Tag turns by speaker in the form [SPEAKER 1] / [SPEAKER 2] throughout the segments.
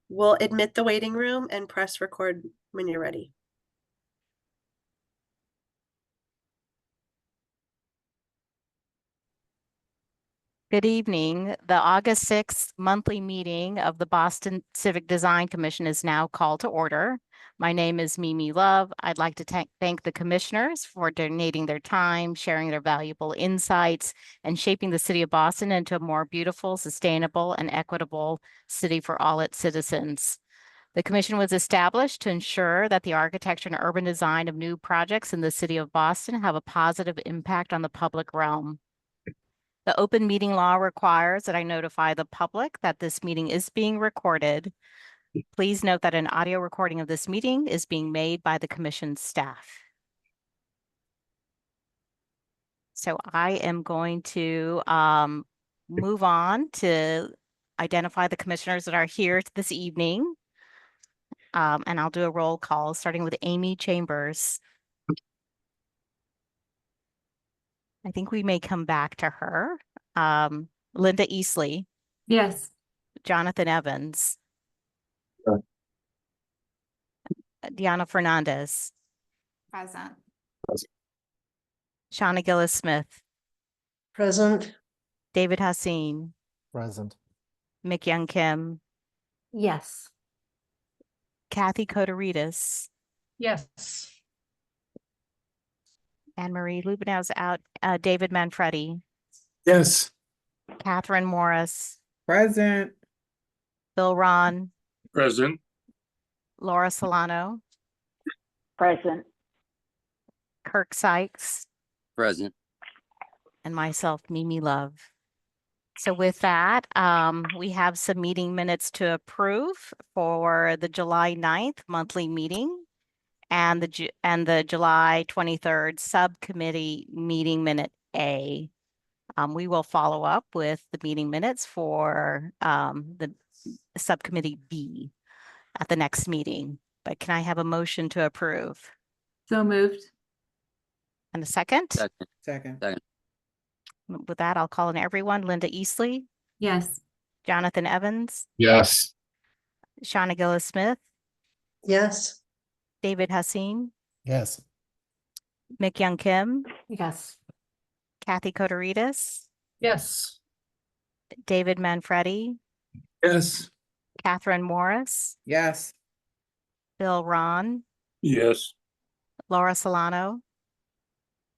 [SPEAKER 1] We'll admit the waiting room and press record when you're ready.
[SPEAKER 2] Good evening. The August 6th monthly meeting of the Boston Civic Design Commission is now called to order. My name is Mimi Love. I'd like to thank the commissioners for donating their time, sharing their valuable insights, and shaping the city of Boston into a more beautiful, sustainable, and equitable city for all its citizens. The commission was established to ensure that the architecture and urban design of new projects in the city of Boston have a positive impact on the public realm. The open meeting law requires that I notify the public that this meeting is being recorded. Please note that an audio recording of this meeting is being made by the commission staff. So I am going to move on to identify the commissioners that are here this evening. And I'll do a roll call starting with Amy Chambers. I think we may come back to her. Linda Easley.
[SPEAKER 3] Yes.
[SPEAKER 2] Jonathan Evans. Diana Fernandez.
[SPEAKER 3] Present.
[SPEAKER 2] Shauna Gillis-Smith.
[SPEAKER 4] Present.
[SPEAKER 2] David Hassin.
[SPEAKER 5] Present.
[SPEAKER 2] Mick Young Kim.
[SPEAKER 3] Yes.
[SPEAKER 2] Kathy Kotorides.
[SPEAKER 3] Yes.
[SPEAKER 2] Anne Marie Lubinow's out. David Manfredi.
[SPEAKER 5] Yes.
[SPEAKER 2] Catherine Morris.
[SPEAKER 6] Present.
[SPEAKER 2] Bill Ron.
[SPEAKER 7] Present.
[SPEAKER 2] Laura Solano.
[SPEAKER 8] Present.
[SPEAKER 2] Kirk Sykes.
[SPEAKER 7] Present.
[SPEAKER 2] And myself, Mimi Love. So with that, we have some meeting minutes to approve for the July 9th monthly meeting and the July 23rd subcommittee meeting minute A. We will follow up with the meeting minutes for the subcommittee B at the next meeting. But can I have a motion to approve?
[SPEAKER 3] So moved.
[SPEAKER 2] And a second?
[SPEAKER 6] Second.
[SPEAKER 2] With that, I'll call on everyone. Linda Easley,
[SPEAKER 3] Yes.
[SPEAKER 2] Jonathan Evans,
[SPEAKER 5] Yes.
[SPEAKER 2] Shauna Gillis-Smith,
[SPEAKER 4] Yes.
[SPEAKER 2] David Hassin,
[SPEAKER 5] Yes.
[SPEAKER 2] Mick Young Kim,
[SPEAKER 3] Yes.
[SPEAKER 2] Kathy Kotorides,
[SPEAKER 6] Yes.
[SPEAKER 2] David Manfredi,
[SPEAKER 5] Yes.
[SPEAKER 2] Catherine Morris,
[SPEAKER 6] Yes.
[SPEAKER 2] Bill Ron,
[SPEAKER 7] Yes.
[SPEAKER 2] Laura Solano,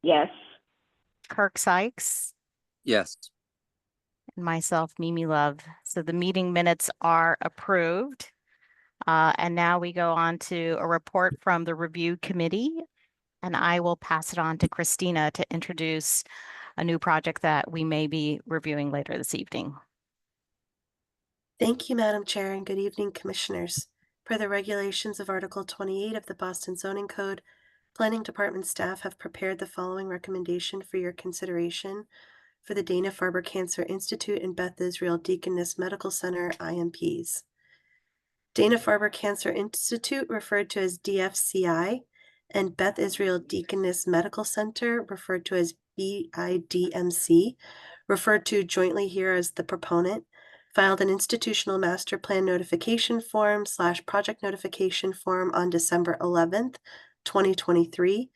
[SPEAKER 8] Yes.
[SPEAKER 2] Kirk Sykes,
[SPEAKER 7] Yes.
[SPEAKER 2] and myself, Mimi Love. So the meeting minutes are approved. And now we go on to a report from the review committee, and I will pass it on to Christina to introduce a new project that we may be reviewing later this evening.
[SPEAKER 1] Thank you, Madam Chair, and good evening, Commissioners. Per the regulations of Article 28 of the Boston Zoning Code, Planning Department staff have prepared the following recommendation for your consideration for the Dana Farber Cancer Institute and Beth Israel Deaconess Medical Center IMPs. Dana Farber Cancer Institute, referred to as DFCI, and Beth Israel Deaconess Medical Center, referred to as BIDMC, referred to jointly here as the proponent, filed an institutional master plan notification form / project notification form on December 11th, 2023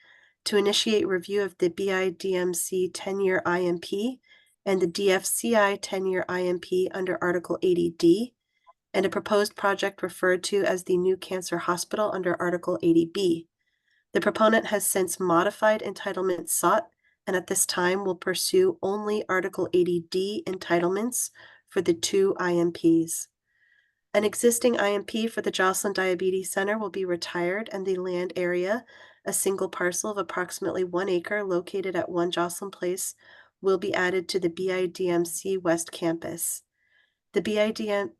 [SPEAKER 1] to initiate review of the BIDMC 10-year IMP and the DFCI 10-year IMP under Article 80D, and a proposed project referred to as the New Cancer Hospital under Article 80B. The proponent has since modified entitlements sought, and at this time will pursue only Article 80D entitlements for the two IMPs. An existing IMP for the Joslin Diabetes Center will be retired, and the land area, a single parcel of approximately 1 acre located at 1 Joslin Place, will be added to the BIDMC West Campus. The BIDMC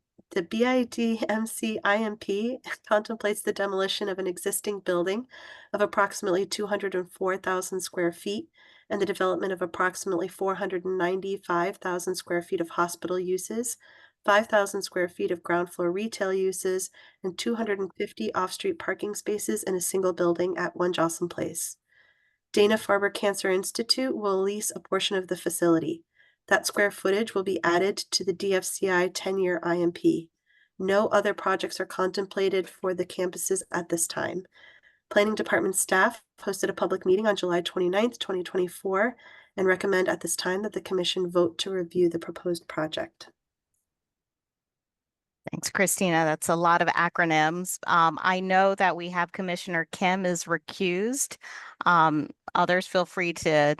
[SPEAKER 1] IMP contemplates the demolition of an existing building of approximately 204,000 square feet and the development of approximately 495,000 square feet of hospital uses, 5,000 square feet of ground floor retail uses, and 250 off-street parking spaces in a single building at 1 Joslin Place. Dana Farber Cancer Institute will lease a portion of the facility. That square footage will be added to the DFCI 10-year IMP. No other projects are contemplated for the campuses at this time. Planning Department staff hosted a public meeting on July 29th, 2024, and recommend at this time that the commission vote to review the proposed project.
[SPEAKER 2] Thanks, Christina. That's a lot of acronyms. I know that we have Commissioner Kim is recused. Others feel free to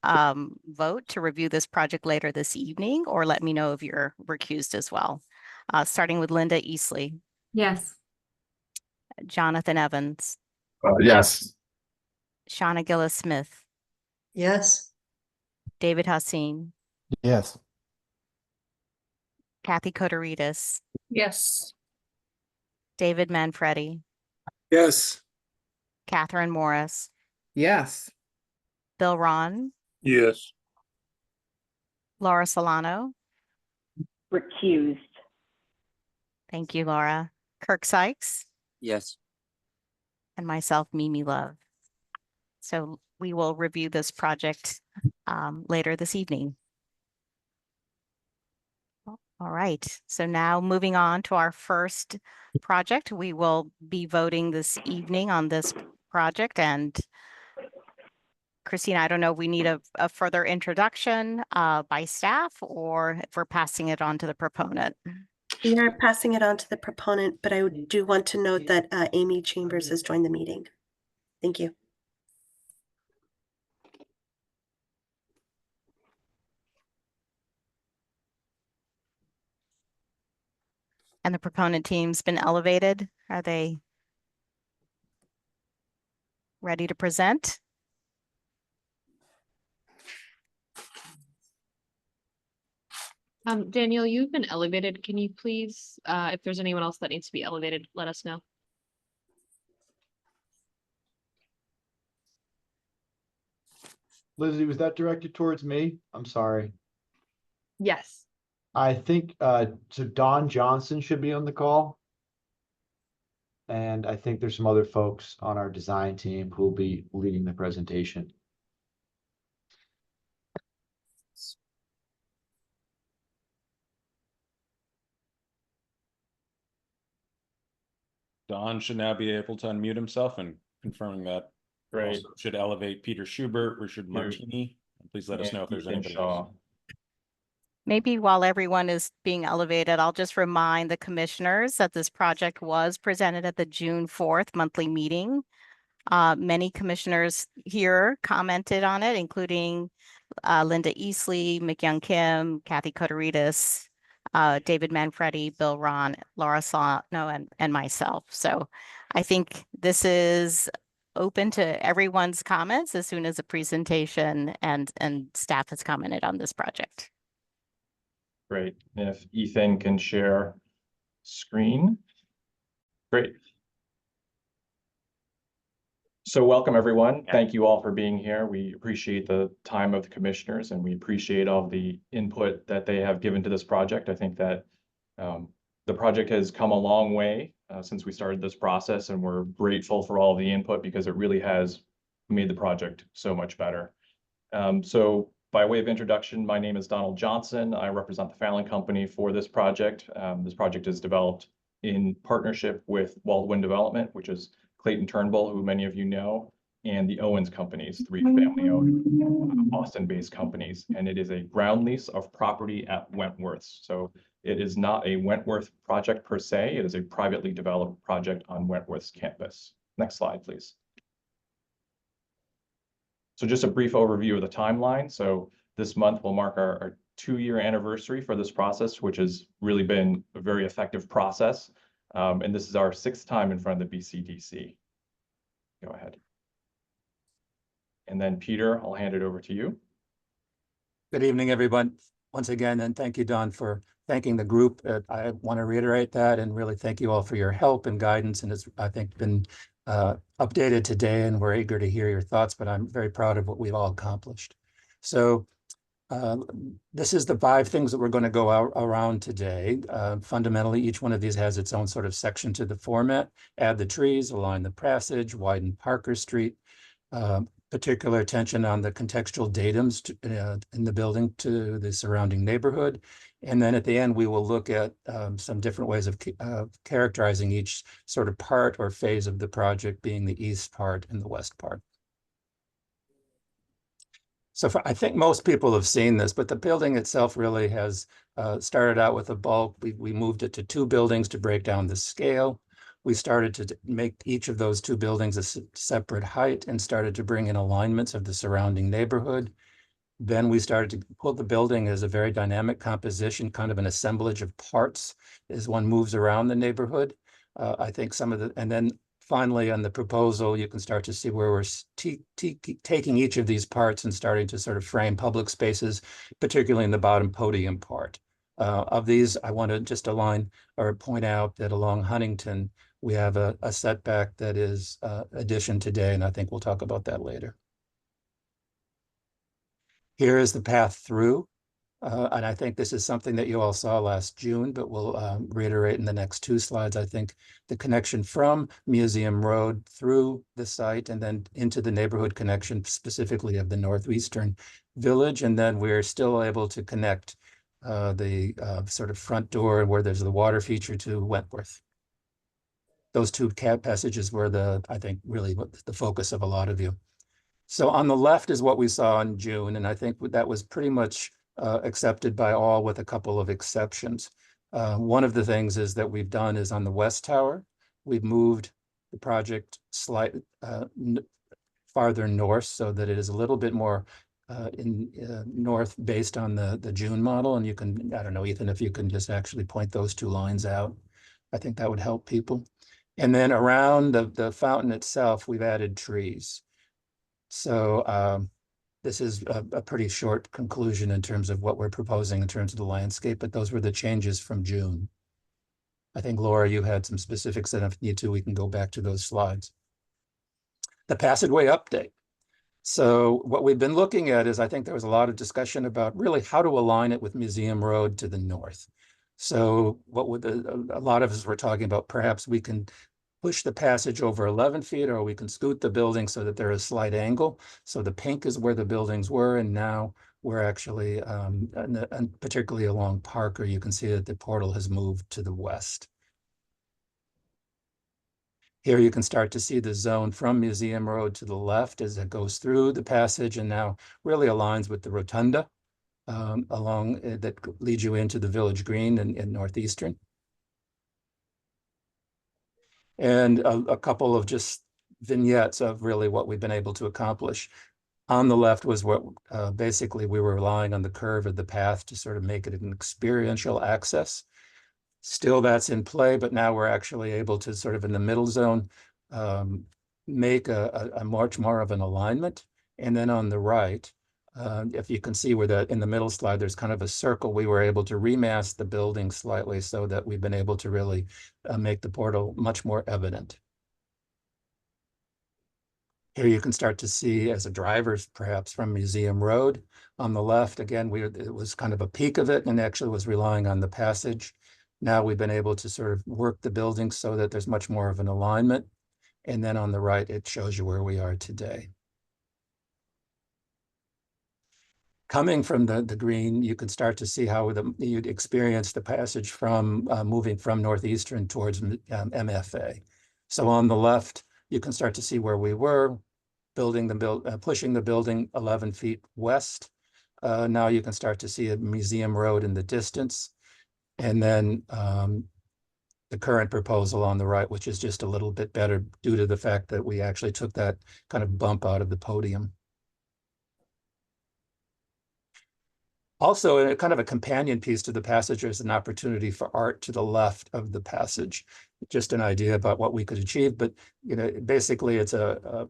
[SPEAKER 2] vote to review this project later this evening, or let me know if you're recused as well. Starting with Linda Easley,
[SPEAKER 3] Yes.
[SPEAKER 2] Jonathan Evans,
[SPEAKER 5] Yes.
[SPEAKER 2] Shauna Gillis-Smith,
[SPEAKER 4] yes,
[SPEAKER 2] David Hassim,
[SPEAKER 5] Yes.
[SPEAKER 2] Kathy Kotorides,
[SPEAKER 3] Yes.
[SPEAKER 2] David Manfredi,
[SPEAKER 5] Yes.
[SPEAKER 2] Catherine Morris,
[SPEAKER 6] Yes.
[SPEAKER 2] Bill Ron,
[SPEAKER 7] Yes.
[SPEAKER 2] Laura Solano.
[SPEAKER 8] Recused.
[SPEAKER 2] Thank you, Laura. Kirk Sykes,
[SPEAKER 7] Yes.
[SPEAKER 2] and myself, Mimi Love. So we will review this project later this evening. All right, so now moving on to our first project, we will be voting this evening on this project. And Christina, I don't know if we need a further introduction by staff or if we're passing it on to the proponent.
[SPEAKER 1] We are passing it on to the proponent, but I do want to note that Amy Chambers has joined the meeting. Thank you.
[SPEAKER 2] And the proponent team's been elevated. Are they ready to present?
[SPEAKER 9] Danielle, you've been elevated. Can you please, if there's anyone else that needs to be elevated, let us know.
[SPEAKER 10] Lizzie, was that directed towards me? I'm sorry.
[SPEAKER 9] Yes.
[SPEAKER 10] I think so Don Johnson should be on the call. And I think there's some other folks on our design team who will be leading the presentation.
[SPEAKER 11] Don should now be able to unmute himself, and confirming that.
[SPEAKER 5] Great.
[SPEAKER 11] Also should elevate Peter Schubert, Richard Martini. And please let us know if there's anybody else.
[SPEAKER 2] Maybe while everyone is being elevated, I'll just remind the commissioners that this project was presented at the June 4th monthly meeting. Many commissioners here commented on it, including Linda Easley, McYoung Kim, Kathy Kotorides, David Manfredi, Bill Ron, Laura Solano, and myself. So I think this is open to everyone's comments as soon as the presentation and staff has commented on this project.
[SPEAKER 5] Great. And if Ethan can share screen. Great. So welcome, everyone. Thank you all for being here. We appreciate the time of the commissioners, and we appreciate all the input that they have given to this project. I think that the project has come a long way since we started this process, and we're grateful for all of the input because it really has made the project so much better. So by way of introduction, my name is Donald Johnson. I represent the Fallon Company for this project. This project is developed in partnership with Waldwin Development, which is Clayton Turnbull, who many of you know, and the Owens Companies, 3 family-owned Boston-based companies. And it is a ground lease of property at Wentworth. So it is not a Wentworth project per se. It is a privately developed project on Wentworth's campus. Next slide, please. So just a brief overview of the timeline. So this month will mark our 2-year anniversary for this process, which has really been a very effective process. And this is our 6th time in front of the BCDC. Go ahead. And then Peter, I'll hand it over to you.
[SPEAKER 12] Good evening, everyone. Once again, and thank you, Don, for thanking the group. I want to reiterate that and really thank you all for your help and guidance. And it's, I think, been updated today, and we're eager to hear your thoughts, but I'm very proud of what we've all accomplished. So this is the 5 things that we're going to go around today. Fundamentally, each one of these has its own sort of section to the format. Add the trees, align the passage, widen Parker Street, particular attention on the contextual datums in the building to the surrounding neighborhood. And then at the end, we will look at some different ways of characterizing each sort of part or phase of the project, being the east part and the west part. So I think most people have seen this, but the building itself really has started out with a bulk. We moved it to 2 buildings to break down the scale. We started to make each of those 2 buildings a separate height and started to bring in alignments of the surrounding neighborhood. Then we started to pull the building as a very dynamic composition, kind of an assemblage of parts as one moves around the neighborhood. I think some of the, and then finally on the proposal, you can start to see where we're taking each of these parts and starting to sort of frame public spaces, particularly in the bottom podium part. Of these, I want to just align or point out that along Huntington, we have a setback that is addition today, and I think we'll talk about that later. Here is the path through, and I think this is something that you all saw last June, but we'll reiterate in the next 2 slides. I think the connection from Museum Road through the site and then into the neighborhood connection, specifically of the Northeastern Village, and then we're still able to connect the sort of front door where there's the water feature to Wentworth. Those 2 cab passages were I think, really the focus of a lot of you. So on the left is what we saw in June, and I think that was pretty much accepted by all with a couple of exceptions. One of the things is that we've done is on the West Tower, we've moved the project slightly farther north so that it is a little bit more north based on the June model. And you can, I don't know, Ethan, if you can just actually point those 2 lines out, I think that would help people. And then around the fountain itself, we've added trees. So this is a pretty short conclusion in terms of what we're proposing in terms of the landscape, but those were the changes from June. I think, Laura, you had some specifics, and if you need to, we can go back to those slides. The passageway update. So what we've been looking at is, I think there was a lot of discussion about really how to align it with Museum Road to the north. So what would a lot of us were talking about, perhaps we can push the passage over 11 feet, or we can scoot the building so that there is a slight angle. So the pink is where the buildings were, and now we're actually, and particularly along Parker, you can see that the portal has moved to the west. Here you can start to see the zone from Museum Road to the left as it goes through the passage and now really aligns with the rotunda along that leads you into the Village Green in Northeastern. And a couple of just vignettes of really what we've been able to accomplish. On the left was what basically we were relying on the curve of the path to sort of make it an experiential access. Still that's in play, but now we're actually able to sort of in the middle zone make a much more of an alignment. And then on the right, if you can see where that in the middle slide, there's kind of a circle. We were able to remask the building slightly so that we've been able to really make the portal much more evident. Here you can start to see as a driver, perhaps from Museum Road. On the left, again, it was kind of a peak of it and actually was relying on the passage. Now we've been able to sort of work the building so that there's much more of an alignment. And then on the right, it shows you where we are today. Coming from the green, you can start to see how you'd experience the passage from moving from Northeastern towards MFA. So on the left, you can start to see where we were, pushing the building 11 feet west. Now you can start to see a Museum Road in the distance. And then the current proposal on the right, which is just a little bit better due to the fact that we actually took that kind of bump out of the podium. Also, kind of a companion piece to the passage is an opportunity for art to the left of the passage. Just an idea about what we could achieve, but basically it's a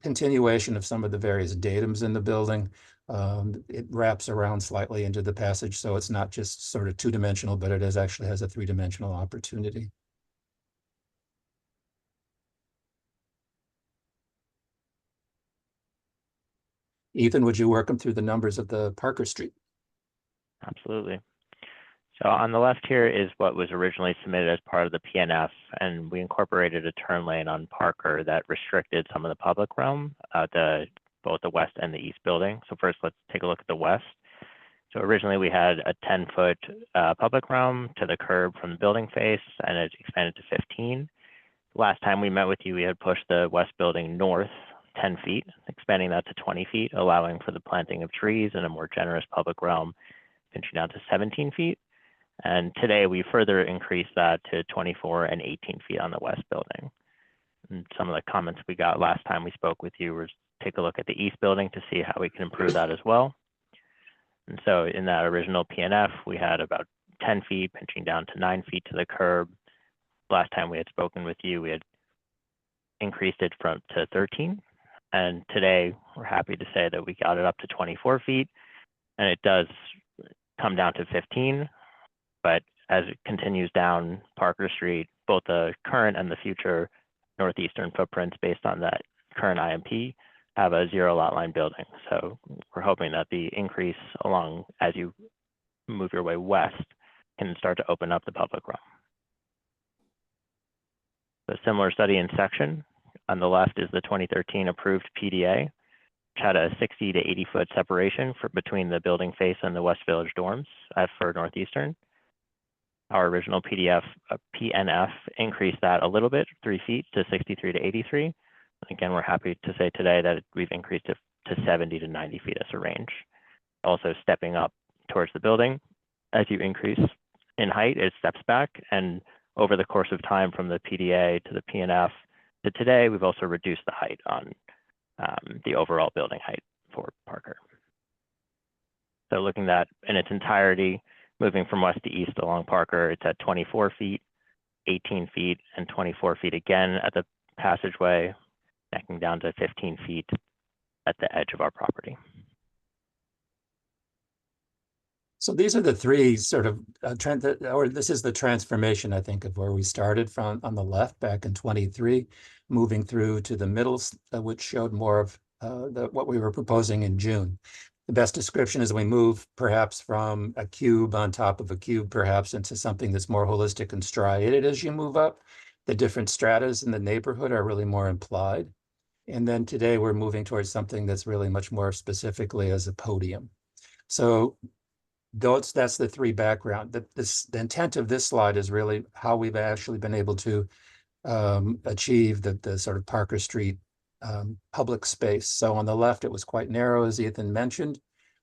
[SPEAKER 12] continuation of some of the various datums in the building. It wraps around slightly into the passage, so it's not just sort of 2-dimensional, but it actually has a 3-dimensional opportunity. Ethan, would you work them through the numbers of the Parker Street?
[SPEAKER 13] Absolutely. So on the left here is what was originally submitted as part of the PNF, and we incorporated a turn lane on Parker that restricted some of the public realm. The both the west and the east building. So first, let's take a look at the west. So originally we had a 10-foot public realm to the curb from the building face, and it expanded to 15. Last time we met with you, we had pushed the west building north 10 feet, expanding that to 20 feet, allowing for the planting of trees and a more generous public realm, pinching down to 17 feet. And today we further increased that to 24 and 18 feet on the west building. And some of the comments we got last time we spoke with you was take a look at the east building to see how we can improve that as well. And so in that original PNF, we had about 10 feet, pinching down to 9 feet to the curb. Last time we had spoken with you, we had increased it to 13. And today we're happy to say that we got it up to 24 feet, and it does come down to 15. But as it continues down Parker Street, both the current and the future northeastern footprints based on that current IMP have a 0 lot line building. So we're hoping that the increase along as you move your way west can start to open up the public realm. A similar study in section. On the left is the 2013 approved PDA, which had a 60 to 80 foot separation between the building face and the West Village dorms for Northeastern. Our original PNF increased that a little bit, 3 feet to 63 to 83. Again, we're happy to say today that we've increased it to 70 to 90 feet as a range. Also stepping up towards the building. As you increase in height, it steps back, and over the course of time from the PDA to the PNF to today, we've also reduced the height on the overall building height for Parker. So looking at in its entirety, moving from west to east along Parker, it's at 24 feet, 18 feet, and 24 feet again at the passageway, necking down to 15 feet at the edge of our property.
[SPEAKER 12] So these are the three sort of this is the transformation, I think, of where we started from on the left back in 23, moving through to the middle, which showed more of what we were proposing in June. The best description is we move perhaps from a cube on top of a cube, perhaps into something that's more holistic and striated as you move up. The different stratas in the neighborhood are really more implied. And then today we're moving towards something that's really much more specifically as a podium. So that's the three background. The intent of this slide is really how we've actually been able to achieve the sort of Parker Street public space. So on the left, it was quite narrow, as Ethan mentioned.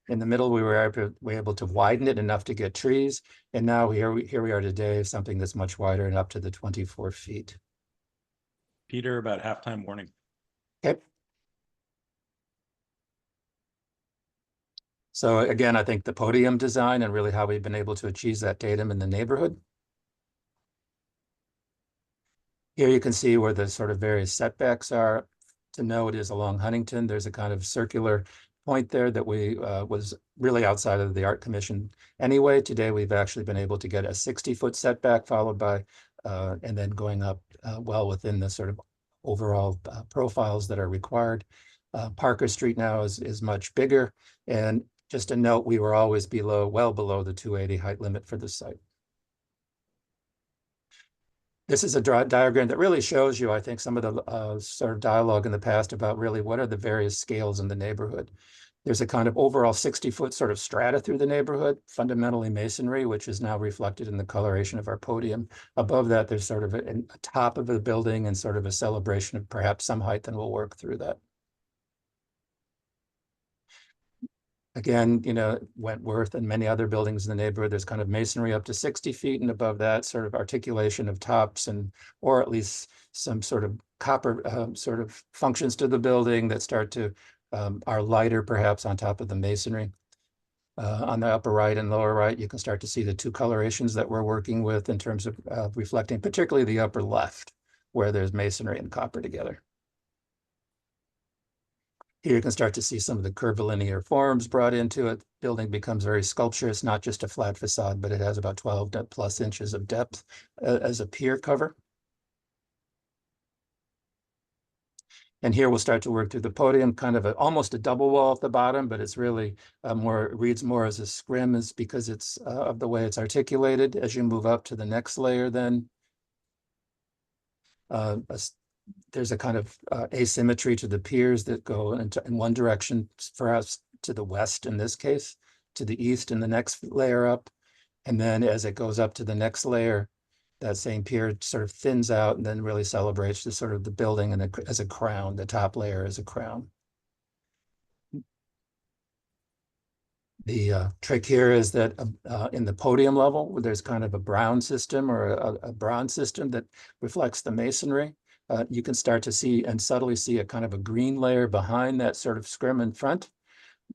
[SPEAKER 12] In the middle, we were able to widen it enough to get trees. And now here we are today, something that's much wider and up to the 24 feet.
[SPEAKER 11] Peter, about halftime warning.
[SPEAKER 12] Okay. So again, I think the podium design and really how we've been able to achieve that datum in the neighborhood. Here you can see where the sort of various setbacks are. To note is along Huntington, there's a kind of circular point there that we was really outside of the Art Commission. Anyway, today we've actually been able to get a 60-foot setback followed by, and then going up well within the sort of overall profiles that are required. Parker Street now is much bigger. And just a note, we were always well below the 280 height limit for the site. This is a diagram that really shows you, I think, some of the sort of dialogue in the past about really what are the various scales in the neighborhood. There's a kind of overall 60-foot sort of strata through the neighborhood, fundamentally masonry, which is now reflected in the coloration of our podium. Above that, there's sort of a top of the building and sort of a celebration of perhaps some height, and we'll work through that. Again, you know, Wentworth and many other buildings in the neighborhood, there's kind of masonry up to 60 feet, and above that sort of articulation of tops or at least some sort of copper sort of functions to the building that start to are lighter perhaps on top of the masonry. On the upper right and lower right, you can start to see the two colorations that we're working with in terms of reflecting, particularly the upper left, where there's masonry and copper together. Here you can start to see some of the curvilinear forms brought into it. Building becomes very sculpturous, not just a flat facade, but it has about 12 plus inches of depth as a pier cover. And here we'll start to work through the podium, kind of almost a double wall at the bottom, but it's really reads more as a scrim is because it's of the way it's articulated. As you move up to the next layer then, there's a kind of asymmetry to the piers that go in one direction, perhaps to the west in this case, to the east in the next layer up. And then as it goes up to the next layer, that same pier sort of thins out and then really celebrates the sort of the building and as a crown, the top layer as a crown. The trick here is that in the podium level, there's kind of a brown system or a bronze system that reflects the masonry. You can start to see and subtly see a kind of a green layer behind that sort of scrim in front.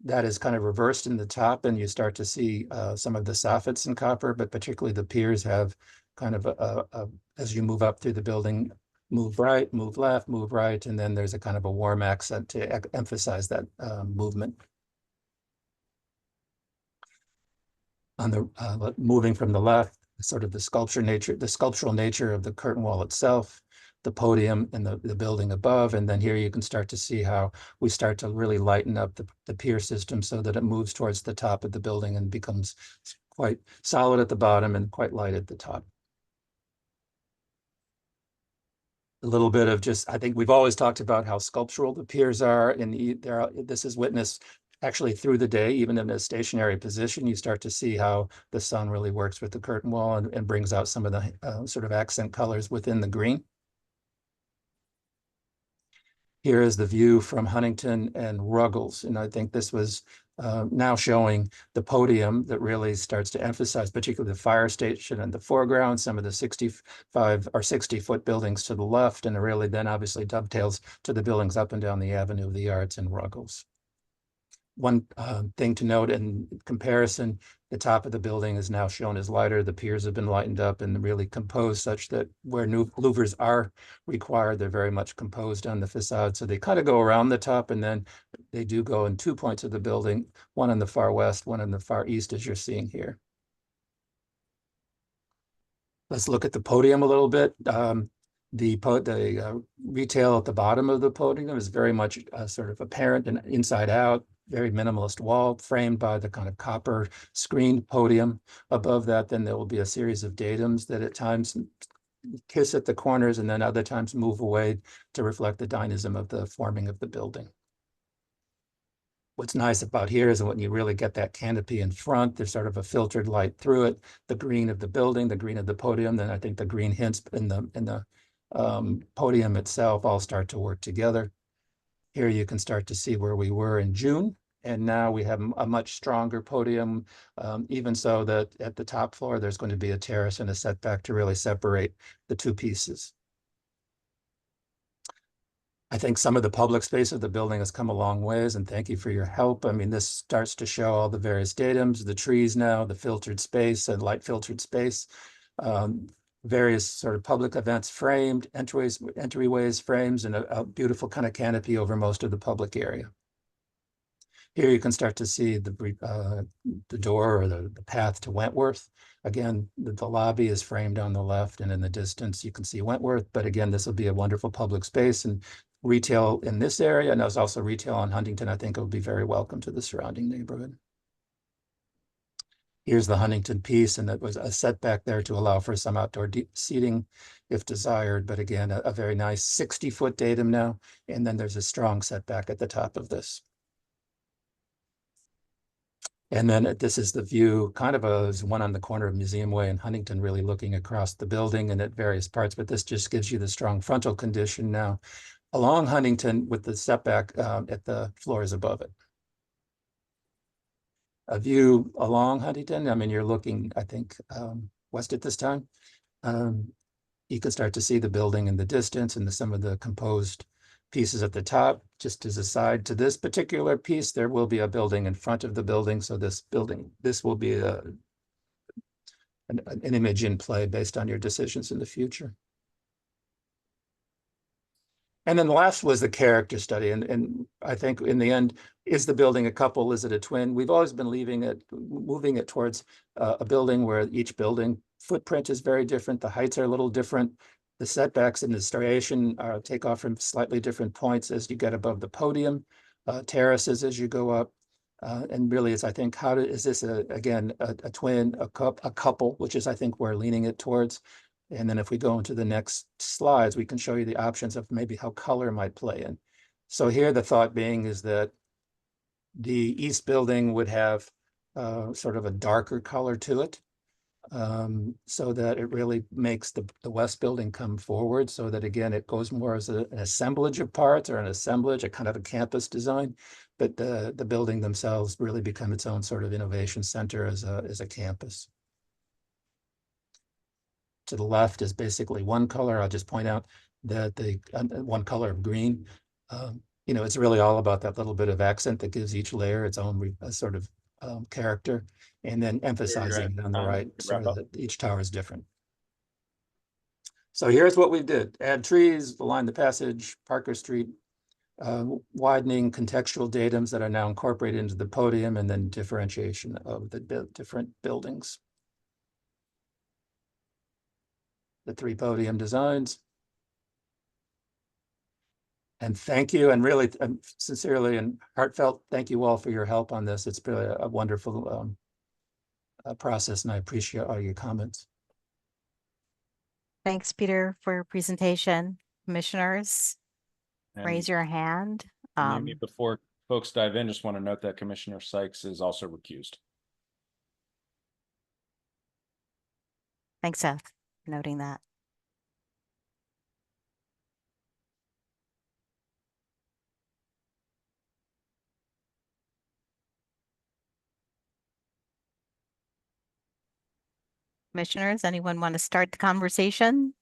[SPEAKER 12] That is kind of reversed in the top, and you start to see some of the soffits in copper, but particularly the piers have kind of as you move up through the building, move right, move left, move right, and then there's a kind of a warm accent to emphasize that movement. On the moving from the left, sort of the sculptural nature of the curtain wall itself, the podium and the building above. And then here you can start to see how we start to really lighten up the pier system so that it moves towards the top of the building and becomes quite solid at the bottom and quite light at the top. A little bit of just, I think we've always talked about how sculptural the piers are, and this is witnessed actually through the day, even in a stationary position. You start to see how the sun really works with the curtain wall and brings out some of the sort of accent colors within the green. Here is the view from Huntington and Ruggles, and I think this was now showing the podium that really starts to emphasize particularly the fire station in the foreground, some of the 65 or 60-foot buildings to the left, and it really then obviously dovetails to the buildings up and down the Avenue of the Arts in Ruggles. One thing to note in comparison, the top of the building is now shown as lighter. The piers have been lightened up and really composed such that where new louvers are required, they're very much composed on the facade. So they kind of go around the top, and then they do go in 2 points of the building, one on the far west, one on the far east, as you're seeing here. Let's look at the podium a little bit. The retail at the bottom of the podium is very much sort of apparent and inside out. Very minimalist wall framed by the kind of copper screened podium. Above that, then there will be a series of datums that at times kiss at the corners and then other times move away to reflect the dynamism of the forming of the building. What's nice about here is when you really get that canopy in front, there's sort of a filtered light through it, the green of the building, the green of the podium, then I think the green hints in the podium itself all start to work together. Here you can start to see where we were in June, and now we have a much stronger podium, even so that at the top floor, there's going to be a terrace and a setback to really separate the two pieces. I think some of the public space of the building has come a long ways, and thank you for your help. I mean, this starts to show all the various datums, the trees now, the filtered space and light filtered space. Various sort of public events framed, entryways frames, and a beautiful kind of canopy over most of the public area. Here you can start to see the door or the path to Wentworth. Again, the lobby is framed on the left, and in the distance you can see Wentworth. But again, this will be a wonderful public space, and retail in this area, and there's also retail on Huntington. I think it will be very welcome to the surrounding neighborhood. Here's the Huntington piece, and that was a setback there to allow for some outdoor seating if desired. But again, a very nice 60-foot datum now. And then there's a strong setback at the top of this. And then this is the view, kind of one on the corner of Museum Way in Huntington, really looking across the building and at various parts. But this just gives you the strong frontal condition now along Huntington with the setback at the floors above it. A view along Huntington, I mean, you're looking, I think, west at this time. You can start to see the building in the distance and some of the composed pieces at the top. Just as a side to this particular piece, there will be a building in front of the building. So this will be an image in play based on your decisions in the future. And then the last was the character study. And I think in the end, is the building a couple? Is it a twin? We've always been moving it towards a building where each building footprint is very different. The heights are a little different. The setbacks and the striation take off from slightly different points as you get above the podium, terraces as you go up. And really, I think, is this again a twin, a couple, which is I think we're leaning it towards. And then if we go into the next slides, we can show you the options of maybe how color might play in. So here the thought being is that the east building would have sort of a darker color to it, so that it really makes the west building come forward, so that again, it goes more as an assemblage of parts or an assemblage, a kind of a campus design, but the building themselves really become its own sort of innovation center as a campus. To the left is basically one color. I'll just point out that the one color of green, you know, it's really all about that little bit of accent that gives each layer its own sort of character, and then emphasizing it on the right so that each tower is different. So here's what we did. Add trees, align the passage, Parker Street, widening contextual datums that are now incorporated into the podium, and then differentiation of the different buildings. The 3 podium designs. And thank you, and really sincerely and heartfelt thank you all for your help on this. It's really a wonderful process, and I appreciate all your comments.
[SPEAKER 2] Thanks, Peter, for your presentation. Commissioners, raise your hand.
[SPEAKER 11] Maybe before folks dive in, just want to note that Commissioner Sykes is also recused.
[SPEAKER 2] Thanks, Seth, for noting that. Commissioners, anyone want to start the conversation?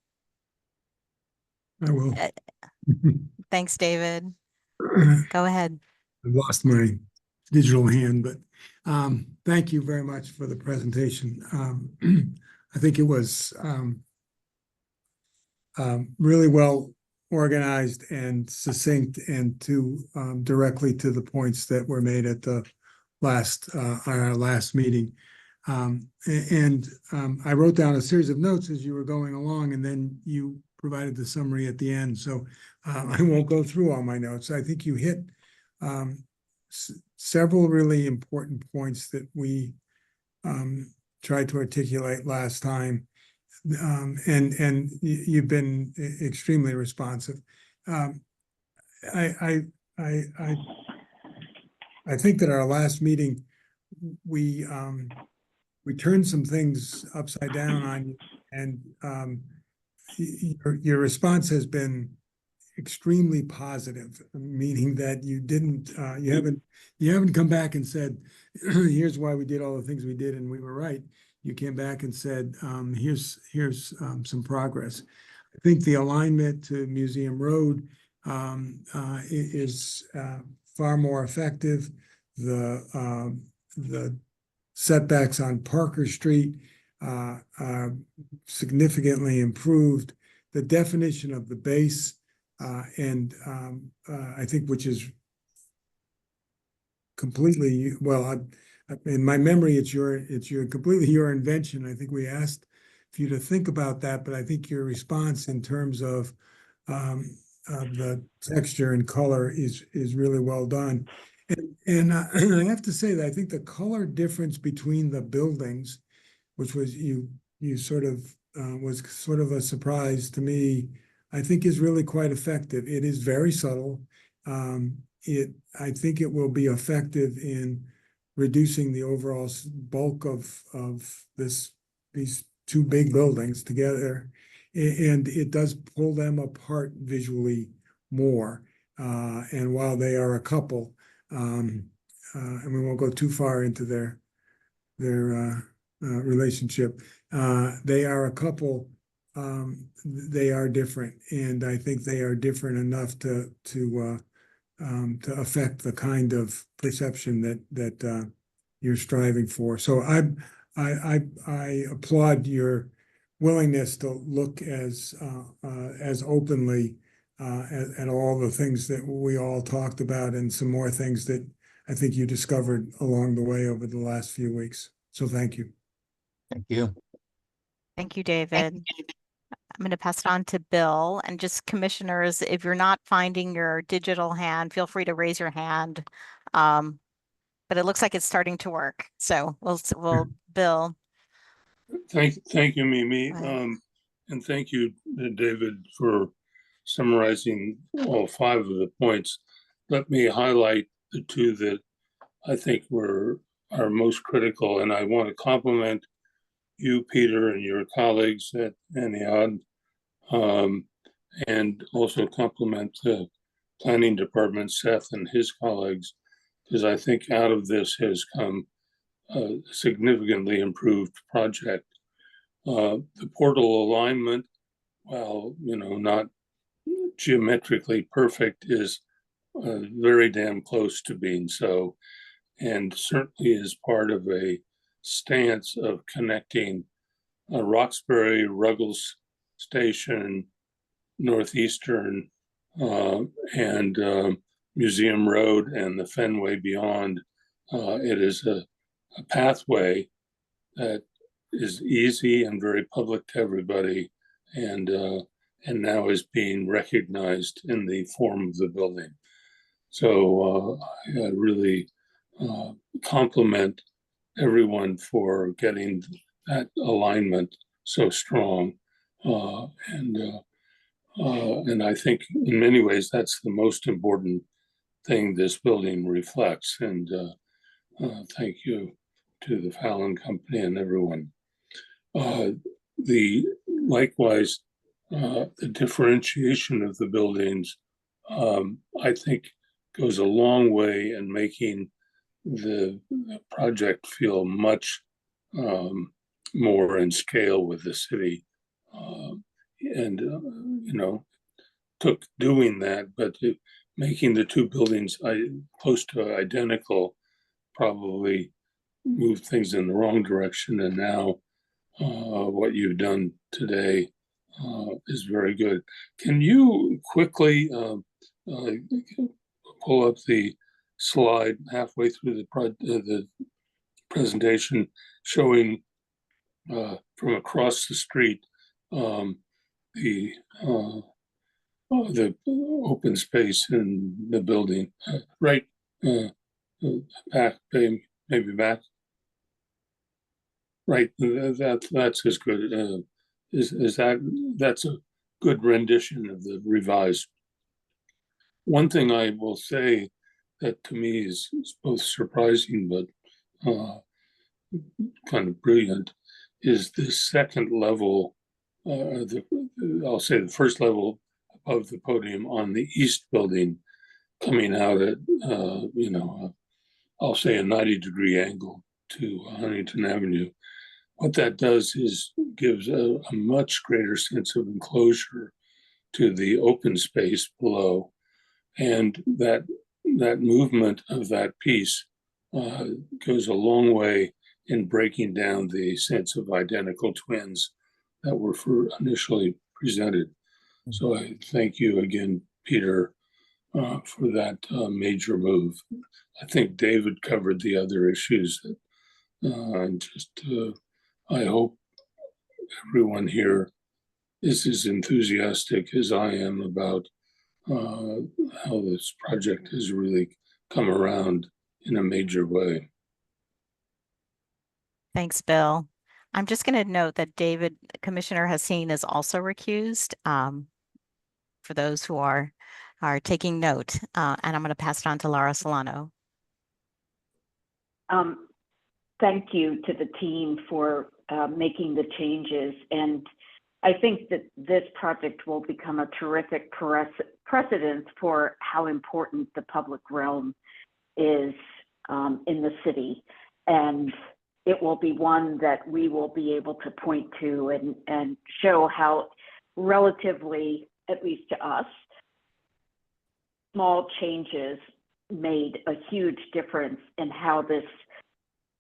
[SPEAKER 14] I will.
[SPEAKER 2] Thanks, David. Go ahead.
[SPEAKER 14] I've lost my digital hand, but thank you very much for the presentation. I think it was really well organized and succinct, and directly to the points that were made at the our last meeting. I wrote down a series of notes as you were going along, and then you provided the summary at the end. So I won't go through all my notes. I think you hit several really important points that we tried to articulate last time. And you've been extremely responsive. I think that our last meeting, we turned some things upside down on you, and your response has been extremely positive, meaning that you haven't come back and said, here's why we did all the things we did and we were right. You came back and said, here's some progress. I think the alignment to Museum Road is far more effective. The setbacks on Parker Street are significantly improved. The definition of the base, and I think, which is completely, well, in my memory, it's completely your invention. I think we asked for you to think about that, but I think your response in terms of the texture and color is really well done. And I have to say that I think the color difference between the buildings, which was you sort of was sort of a surprise to me, I think is really quite effective. It is very subtle. I think it will be effective in reducing the overall bulk of these 2 big buildings together, and it does pull them apart visually more. And while they are a couple, and we won't go too far into their relationship, they are a couple. They are different, and I think they are different enough to affect the kind of perception that you're striving for. So I applaud your willingness to look as openly at all the things that we all talked about, and some more things that I think you discovered along the way over the last few weeks. So thank you.
[SPEAKER 12] Thank you.
[SPEAKER 2] Thank you, David. I'm going to pass it on to Bill, and just commissioners, if you're not finding your digital hand, feel free to raise your hand. But it looks like it's starting to work. So we'll Bill.
[SPEAKER 15] Thank you, Mimi. And thank you, David, for summarizing all 5 of the points. Let me highlight the 2 that I think are most critical, and I want to compliment you, Peter, and your colleagues at Aniad, and also compliment the planning department, Seth and his colleagues, because I think out of this has come a significantly improved project. The portal alignment, while not geometrically perfect, is very damn close to being so, and certainly is part of a stance of connecting Roxbury, Ruggles Station, Northeastern, and Museum Road and the Fenway beyond. It is a pathway that is easy and very public to everybody, and now is being recognized in the form of the building. So I really compliment everyone for getting that alignment so strong, and I think in many ways that's the most important thing this building reflects. And thank you to the Fallon Company and everyone. Likewise, the differentiation of the buildings, I think, goes a long way in making the project feel much more in scale with the city. And took doing that, but making the 2 buildings close to identical probably moved things in the wrong direction. And now what you've done today is very good. Can you quickly pull up the slide halfway through the presentation showing from across the street the open space in the building, right back, maybe back. Right, that's as good. That's a good rendition of the revised. One thing I will say that to me is both surprising but kind of brilliant is the second level. I'll say the first level above the podium on the east building, coming out at I'll say a 90-degree angle to Huntington Avenue. What that does is gives a much greater sense of enclosure to the open space below, and that movement of that piece goes a long way in breaking down the sense of identical twins that were initially presented. So I thank you again, Peter, for that major move. I think David covered the other issues. I hope everyone here is as enthusiastic as I am about how this project has really come around in a major way.
[SPEAKER 2] Thanks, Bill. I'm just going to note that David, Commissioner Haseen, is also recused, for those who are taking note. And I'm going to pass it on to Laura Solano.
[SPEAKER 8] Thank you to the team for making the changes. And I think that this project will become a terrific precedent for how important the public realm is in the city. And it will be one that we will be able to point to and show how relatively, at least to us, small changes made a huge difference in how this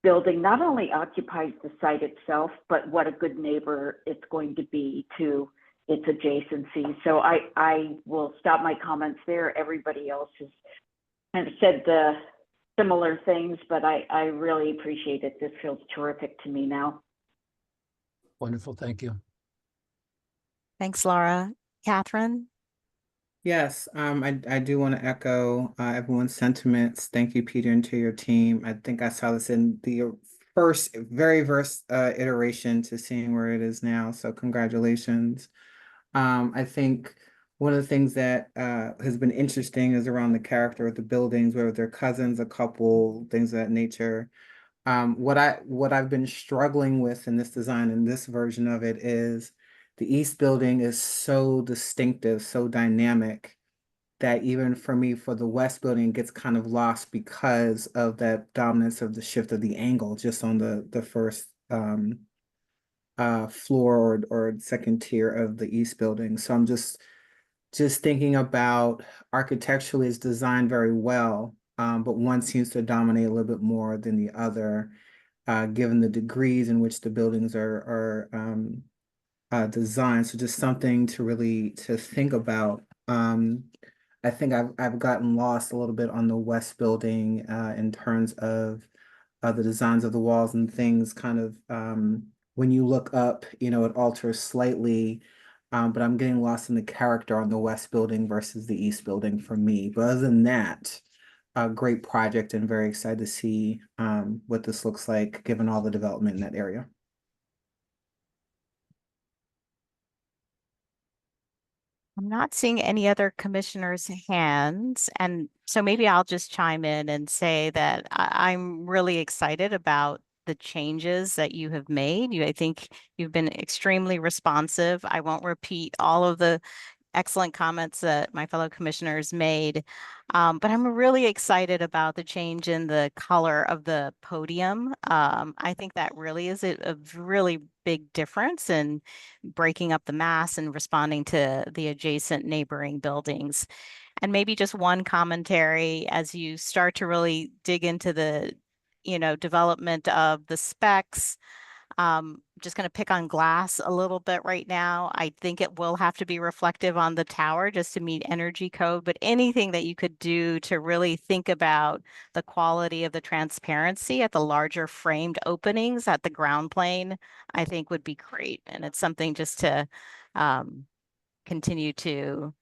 [SPEAKER 8] building not only occupies the site itself, but what a good neighbor it's going to be to its adjacency. So I will stop my comments there. Everybody else has kind of said the similar things, but I really appreciate it. This feels terrific to me now.
[SPEAKER 12] Wonderful, thank you.
[SPEAKER 2] Thanks, Laura. Catherine?
[SPEAKER 6] Yes, I do want to echo everyone's sentiments. Thank you, Peter, and to your team. I think I saw this in the very first iteration to seeing where it is now. So congratulations. I think one of the things that has been interesting is around the character of the buildings, whether they're cousins, a couple, things of that nature. What I've been struggling with in this design, in this version of it, is the East building is so distinctive, so dynamic, that even for me, for the West building, it gets kind of lost because of that dominance of the shift of the angle just on the first floor or second tier of the East building. So I'm just thinking about, architecturally it's designed very well, but one seems to dominate a little bit more than the other, given the degrees in which the buildings are designed. So just something to really to think about. I think I've gotten lost a little bit on the West building in terms of the designs of the walls and things kind of when you look up, it alters slightly. But I'm getting lost in the character on the West building versus the East building for me. But other than that, a great project and very excited to see what this looks like given all the development in that area.
[SPEAKER 2] I'm not seeing any other commissioners' hands, and so maybe I'll just chime in and say that I'm really excited about the changes that you have made. I think you've been extremely responsive. I won't repeat all of the excellent comments that my fellow commissioners made. But I'm really excited about the change in the color of the podium. I think that really is a really big difference in breaking up the mass and responding to the adjacent neighboring buildings. And maybe just one commentary as you start to really dig into the, development of the specs. Just going to pick on glass a little bit right now. I think it will have to be reflective on the tower just to meet energy code, but anything that you could do to really think about the quality of the transparency at the larger framed openings at the ground plane, I think would be great. And it's something just to continue to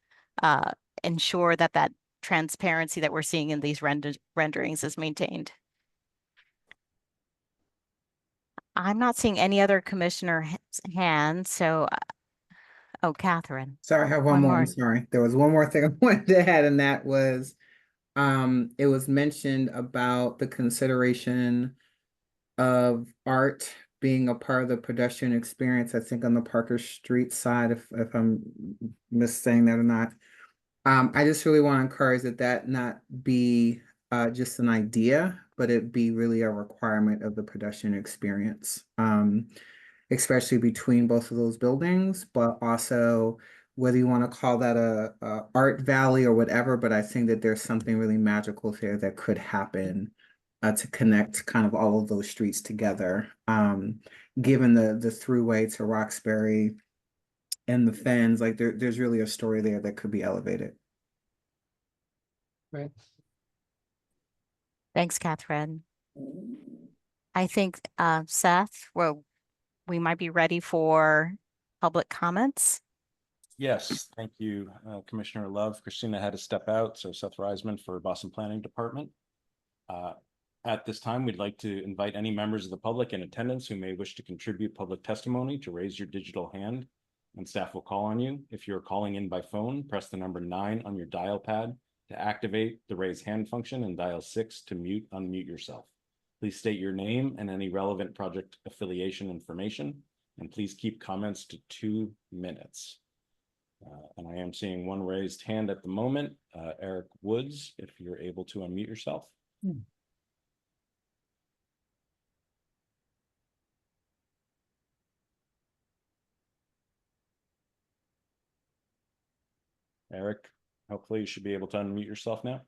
[SPEAKER 2] ensure that that transparency that we're seeing in these renderings is maintained. I'm not seeing any other commissioner hands, so, oh, Catherine.
[SPEAKER 6] Sorry, I have one more. I'm sorry. There was one more thing I wanted to add, and that was, it was mentioned about the consideration of art being a part of the pedestrian experience, I think on the Parker Street side, if I'm missaying that or not. I just really want to encourage that not be just an idea, but it be really a requirement of the pedestrian experience, especially between both of those buildings, but also whether you want to call that a art valley or whatever, but I think that there's something really magical there that could happen to connect kind of all of those streets together, given the throughway to Roxbury and the Fens. Like there's really a story there that could be elevated.
[SPEAKER 12] Right.
[SPEAKER 2] Thanks, Catherine. I think, Seth, well, we might be ready for public comments.
[SPEAKER 11] Yes, thank you, Commissioner Love. Christina had to step out, so Seth Reisman for Boston Planning Department. At this time, we'd like to invite any members of the public in attendance who may wish to contribute public testimony to raise your digital hand, and staff will call on you. If you're calling in by phone, press the number 9 on your dial pad to activate the raise hand function and dial 6 to unmute yourself. Please state your name and any relevant project affiliation information, and please keep comments to 2 minutes. And I am seeing one raised hand at the moment. Eric Woods, if you're able to unmute yourself. Eric, hopefully you should be able to unmute yourself now.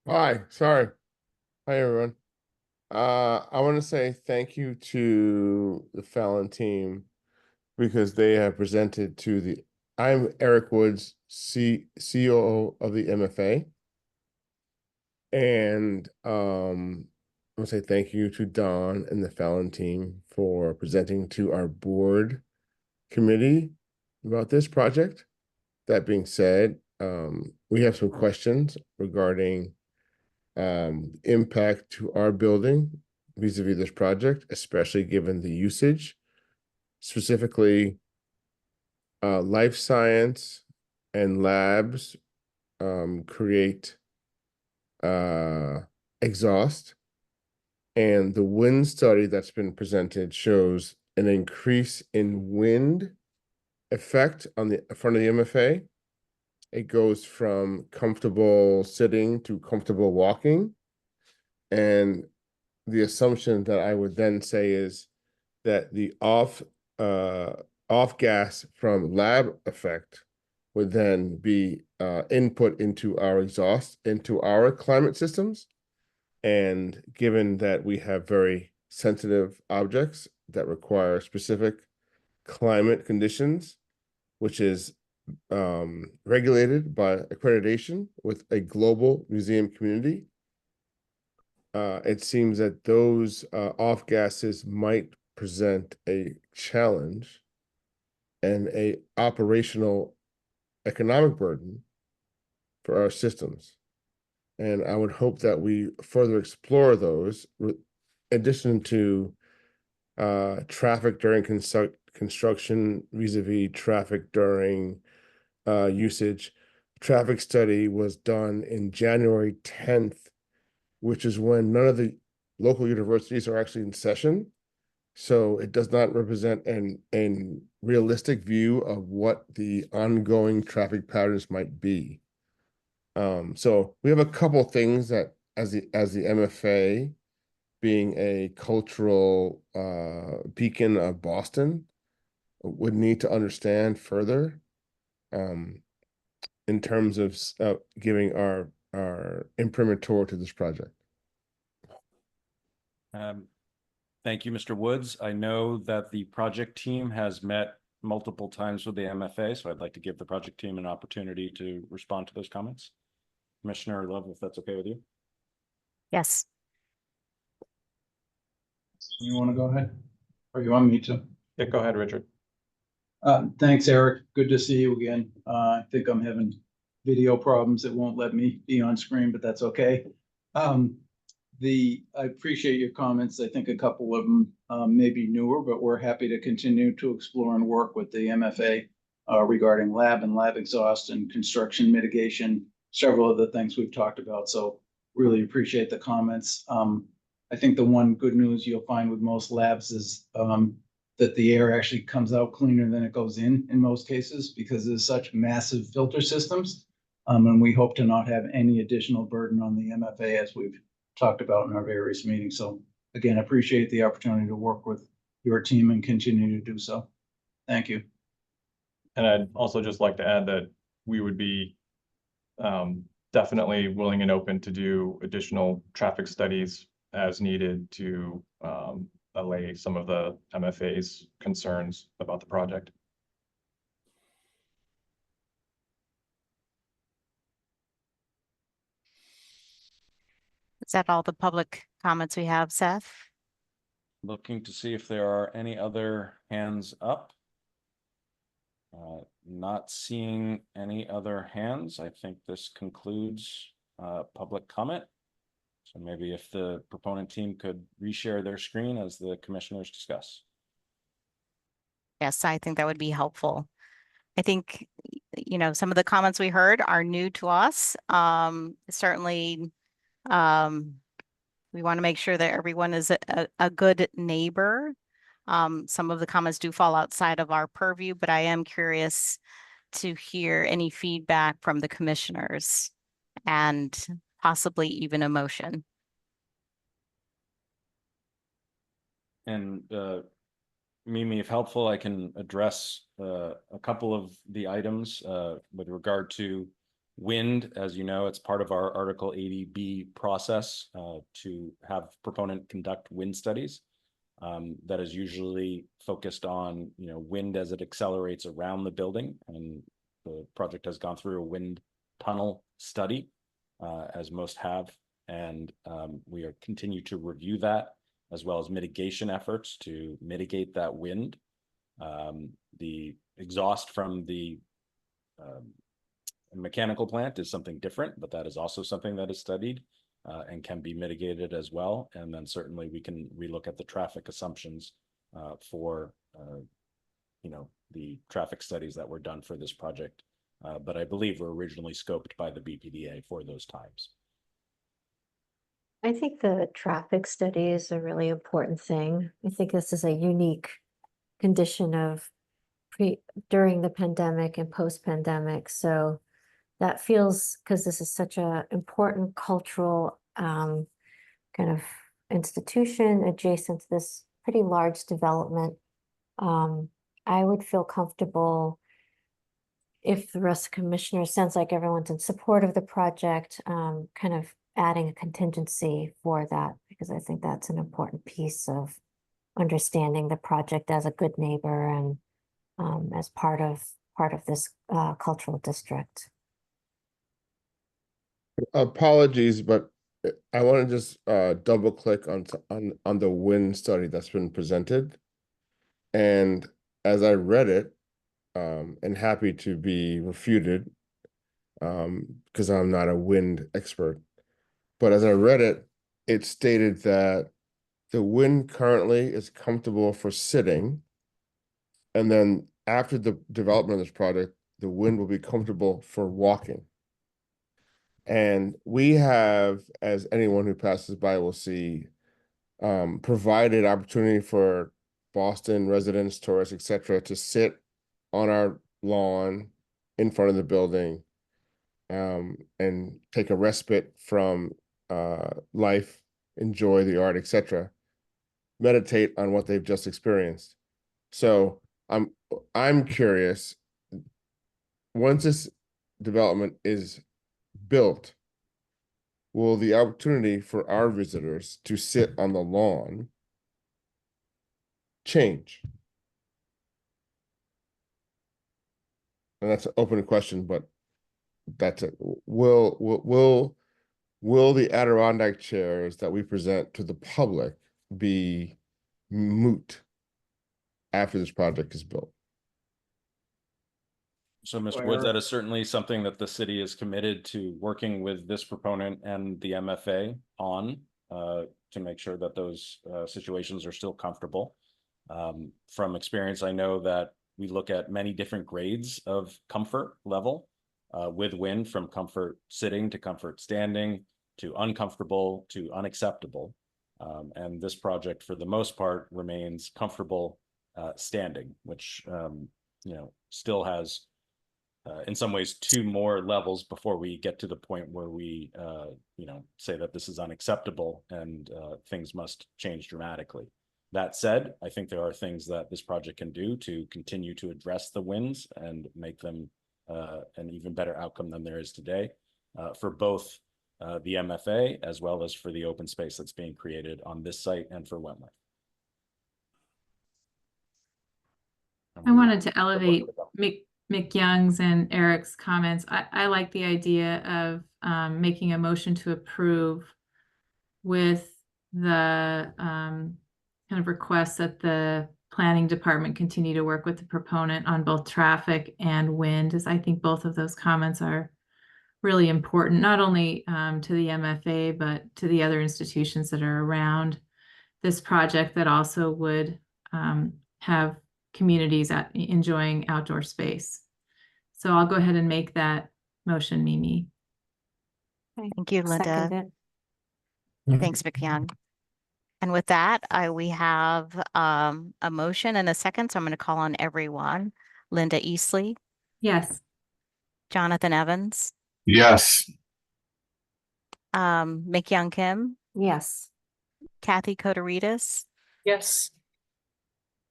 [SPEAKER 16] Hi, sorry. Hi, everyone. I want to say thank you to the Fallon team because they have presented to the, I'm Eric Woods, COO of the MFA. And I want to say thank you to Don and the Fallon team for presenting to our board committee about this project. That being said, we have some questions regarding impact to our building vis-a-vis this project, especially given the usage, specifically life science and labs create exhaust, and the wind study that's been presented shows an increase in wind effect on the front of the MFA. It goes from comfortable sitting to comfortable walking. And the assumption that I would then say is that the off gas from lab effect would then be input into our exhaust, into our climate systems. And given that we have very sensitive objects that require specific climate conditions, which is regulated by accreditation with a global museum community, it seems that those off gases might present a challenge and a operational economic burden for our systems. And I would hope that we further explore those in addition to traffic during construction vis-a-vis traffic during usage. Traffic study was done in January 10th, which is when none of the local universities are actually in session. So it does not represent an realistic view of what the ongoing traffic patterns might be. So we have a couple things that as the MFA being a cultural beacon of Boston would need to understand further in terms of giving our imprimatur to this project.
[SPEAKER 11] Thank you, Mr. Woods. I know that the project team has met multiple times with the MFA, so I'd like to give the project team an opportunity to respond to those comments. Commissioner Love, if that's okay with you.
[SPEAKER 2] Yes.
[SPEAKER 17] You want to go ahead? Or you want me to?
[SPEAKER 5] Yeah, go ahead, Richard.
[SPEAKER 17] Thanks, Eric. Good to see you again. I think I'm having video problems. It won't let me be on screen, but that's okay. I appreciate your comments. I think a couple of them may be newer, but we're happy to continue to explore and work with the MFA regarding lab and lab exhaust and construction mitigation, several of the things we've talked about. So really appreciate the comments. I think the one good news you'll find with most labs is that the air actually comes out cleaner than it goes in most cases because there's such massive filter systems. And we hope to not have any additional burden on the MFA as we've talked about in our various meetings. So again, appreciate the opportunity to work with your team and continue to do so. Thank you.
[SPEAKER 5] And I'd also just like to add that we would be definitely willing and open to do additional traffic studies as needed to allay some of the MFA's concerns about the project.
[SPEAKER 2] Is that all the public comments we have, Seth?
[SPEAKER 11] Looking to see if there are any other hands up. Not seeing any other hands. I think this concludes public comment. So maybe if the proponent team could reshare their screen as the commissioners discuss.
[SPEAKER 2] Yes, I think that would be helpful. I think, you know, some of the comments we heard are new to us. Certainly, we want to make sure that everyone is a good neighbor. Some of the comments do fall outside of our purview, but I am curious to hear any feedback from the commissioners and possibly even a motion.
[SPEAKER 11] And Mimi, if helpful, I can address a couple of the items with regard to wind. As you know, it's part of our Article 80B process to have proponent conduct wind studies. That is usually focused on, you know, wind as it accelerates around the building, and the project has gone through a wind tunnel study, as most have, and we are continue to review that, as well as mitigation efforts to mitigate that wind. The exhaust from the a mechanical plant is something different, but that is also something that is studied and can be mitigated as well. And then certainly we can relook at the traffic assumptions for the traffic studies that were done for this project. But I believe were originally scoped by the BPDA for those times.
[SPEAKER 3] I think the traffic study is a really important thing. I think this is a unique condition of during the pandemic and post-pandemic. So that feels, because this is such a important cultural kind of institution adjacent to this pretty large development. I would feel comfortable if the rest of commissioners, sounds like everyone's in support of the project, kind of adding a contingency for that, because I think that's an important piece of understanding the project as a good neighbor and as part of this cultural district.
[SPEAKER 16] Apologies, but I want to just double click on the wind study that's been presented. And as I read it, and happy to be refuted, because I'm not a wind expert. But as I read it, it stated that the wind currently is comfortable for sitting. And then after the development of this project, the wind will be comfortable for walking. And we have, as anyone who passes by will see, provided opportunity for Boston residents, tourists, etc., to sit on our lawn in front of the building, and take a respite from life, enjoy the art, etc., meditate on what they've just experienced. So I'm curious, once this development is built, will the opportunity for our visitors to sit on the lawn change? And that's an open question, but that's it. Will the Adirondack chairs that we present to the public be moot after this project is built?
[SPEAKER 11] So, Mr. Woods, that is certainly something that the city is committed to working with this proponent and the MFA on to make sure that those situations are still comfortable. From experience, I know that we look at many different grades of comfort level with wind, from comfort sitting to comfort standing to uncomfortable to unacceptable. And this project, for the most part, remains comfortable standing, which still has in some ways 2 more levels before we get to the point where we say that this is unacceptable and things must change dramatically. That said, I think there are things that this project can do to continue to address the winds and make them an even better outcome than there is today for both the MFA as well as for the open space that's being created on this site and for Wentworth.
[SPEAKER 18] I wanted to elevate Mick Young's and Eric's comments. I like the idea of making a motion to approve with the kind of request that the planning department continue to work with the proponent on both traffic and wind, as I think both of those comments are really important, not only to the MFA, but to the other institutions that are around this project that also would have communities enjoying outdoor space. So I'll go ahead and make that motion, Mimi.
[SPEAKER 2] Thank you, Linda. Thanks, Mick Young. And with that, we have a motion and a second, so I'm going to call on everyone. Linda Eastley.
[SPEAKER 18] Yes.
[SPEAKER 2] Jonathan Evans.
[SPEAKER 16] Yes.
[SPEAKER 2] Mick Young Kim.
[SPEAKER 3] Yes.
[SPEAKER 2] Kathy Kotorides.
[SPEAKER 4] Yes.